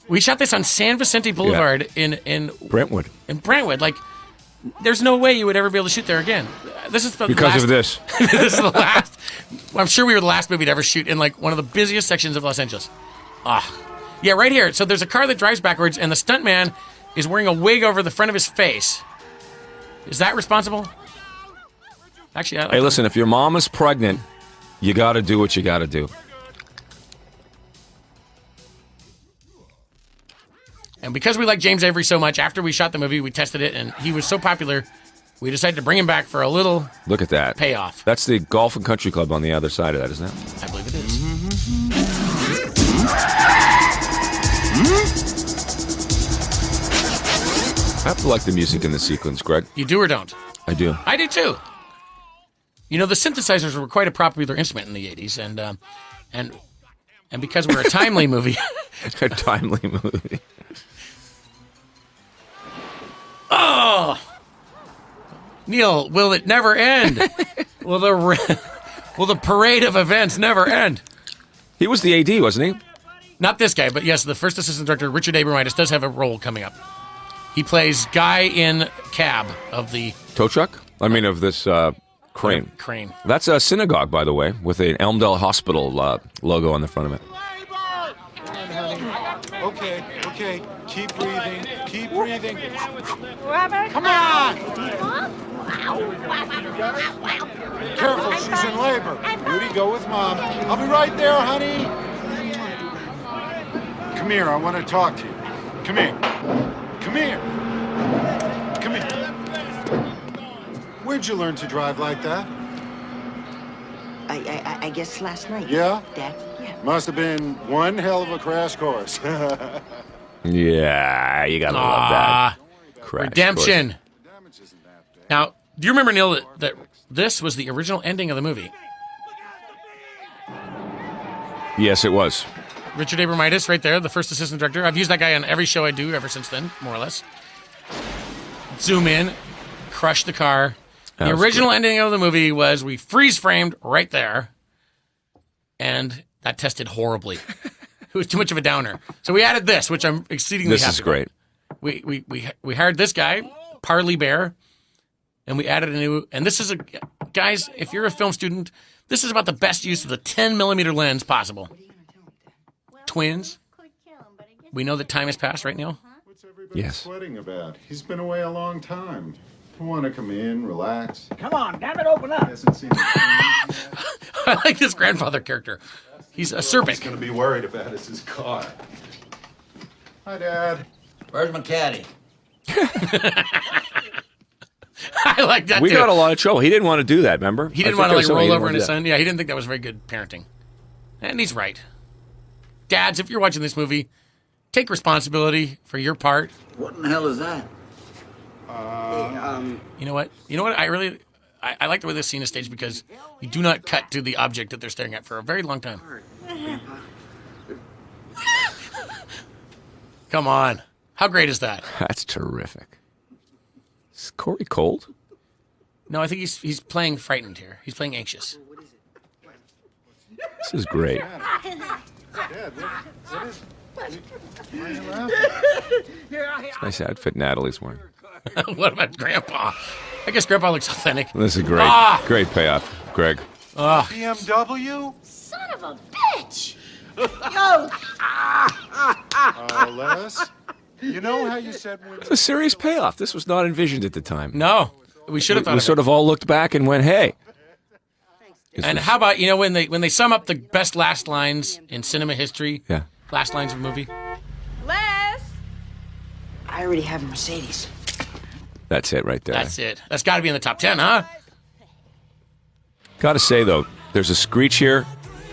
We shot this on San Vicente Boulevard in Brentwood. In Brentwood. Like, there's no way you would ever be able to shoot there again. This is the because last, of this. This is the last. I'm sure we were the last movie to ever shoot in like one of the busiest sections of Los Angeles. Yeah, right here. So there's a car that drives backwards, and the stuntman is wearing a wig over the front of his face. Is that responsible? Actually, Hey, listen, if your mom is pregnant, you got to do what you got to do. And because we like James Avery so much, after we shot the movie, we tested it, and he was so popular, we decided to bring him back for a little Look at that. payoff. That's the Golf and Country Club on the other side of that, isn't it? I believe it is. I have to like the music in the sequence, Greg. You do or don't? I do. I do too. You know, the synthesizers were quite a popular instrument in the 80s, and because we're a timely movie... A timely movie. Oh! Neil, will it never end? Will the parade of events never end? He was the AD, wasn't he? Not this guy, but yes, the first assistant director, Richard Abramitis, does have a role coming up. He plays guy in cab of the... Tow truck? I mean, of this crane. Crane. That's a synagogue, by the way, with an Elmdale Hospital logo on the front of it. Okay. Keep breathing. Keep breathing. Come on! Careful, she's in labor. Rudy, go with Mom. I'll be right there, honey. Come here, I want to talk to you. Come here. Come here. Come here. Where'd you learn to drive like that? I guess last night. Yeah? Dad? Yeah. Must have been one hell of a crash course. Yeah, you gotta love that. Crash Redemption. Course. Now, do you remember, Neil, that this was the original ending of the movie? Yes, it was. Richard Abramitis, right there, the first assistant director. I've used that guy on every show I do ever since then, more or less. Zoom in, crush the car. The original ending of the movie was we freeze framed right there, and that tested horribly. It was too much of a downer. So we added this, which I'm exceedingly happy This is great. We hired this guy, Parley Bear, and we added a new... And this is guys, if you're a film student, this is about the best use of the 10mm lens possible. Twins. We know that time has passed, right, Neil? Yes. Sweating about. He's been away a long time. You want to come in, relax. Come on, damn it, open up. Hasn't seen the I like this grandfather character. He's acerbic. He's going to be worried about is his car. Hi, Dad. Where's my caddy? I like that We too. got a lot of trouble. He didn't want to do that, remember? He didn't want to roll over in his son. Yeah, he didn't think that was very good parenting. And he's right. Dads, if you're watching this movie, take responsibility for your part. What in the hell is that? You know what? I like the way this scene is staged because you do not cut to the object that they're staring at for a very long time. Come on. How great is that? That's terrific. Is Corey cold? No, I think he's playing frightened here. He's playing anxious. This is great. Dad, what is Why are you laughing? It's a nice outfit Natalie's wearing. What about Grandpa? I guess Grandpa looks authentic. This is great. Great payoff, Greg. BMW? Son of a bitch! Yo! Les, you know how you said when... It's a serious payoff. This was not envisioned at the time. No, we should have thought We of sort it. of all looked back and went, hey. And how about, when they sum up the best last lines in cinema history? Yeah. Last lines of a movie. Les! I already have a Mercedes. That's it right there. That's it. That's got to be in the top 10, huh? Got to say, though, there's a screech here,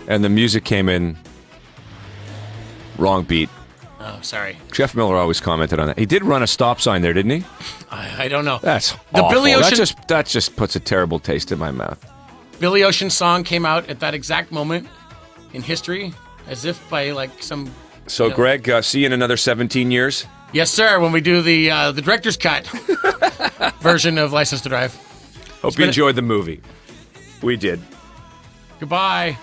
and the music came in wrong beat. Oh, sorry. Jeff Miller always commented on that. He did run a stop sign there, didn't he? I don't know. That's The awful. Billy Ocean- That just puts a terrible taste in my mouth. Billy Ocean's song came out at that exact moment in history, as if by some... So, Greg, see you in another 17 years? Yes, sir, when we do the director's cut version of License to Drive. Hope you enjoyed the movie. We did. Goodbye.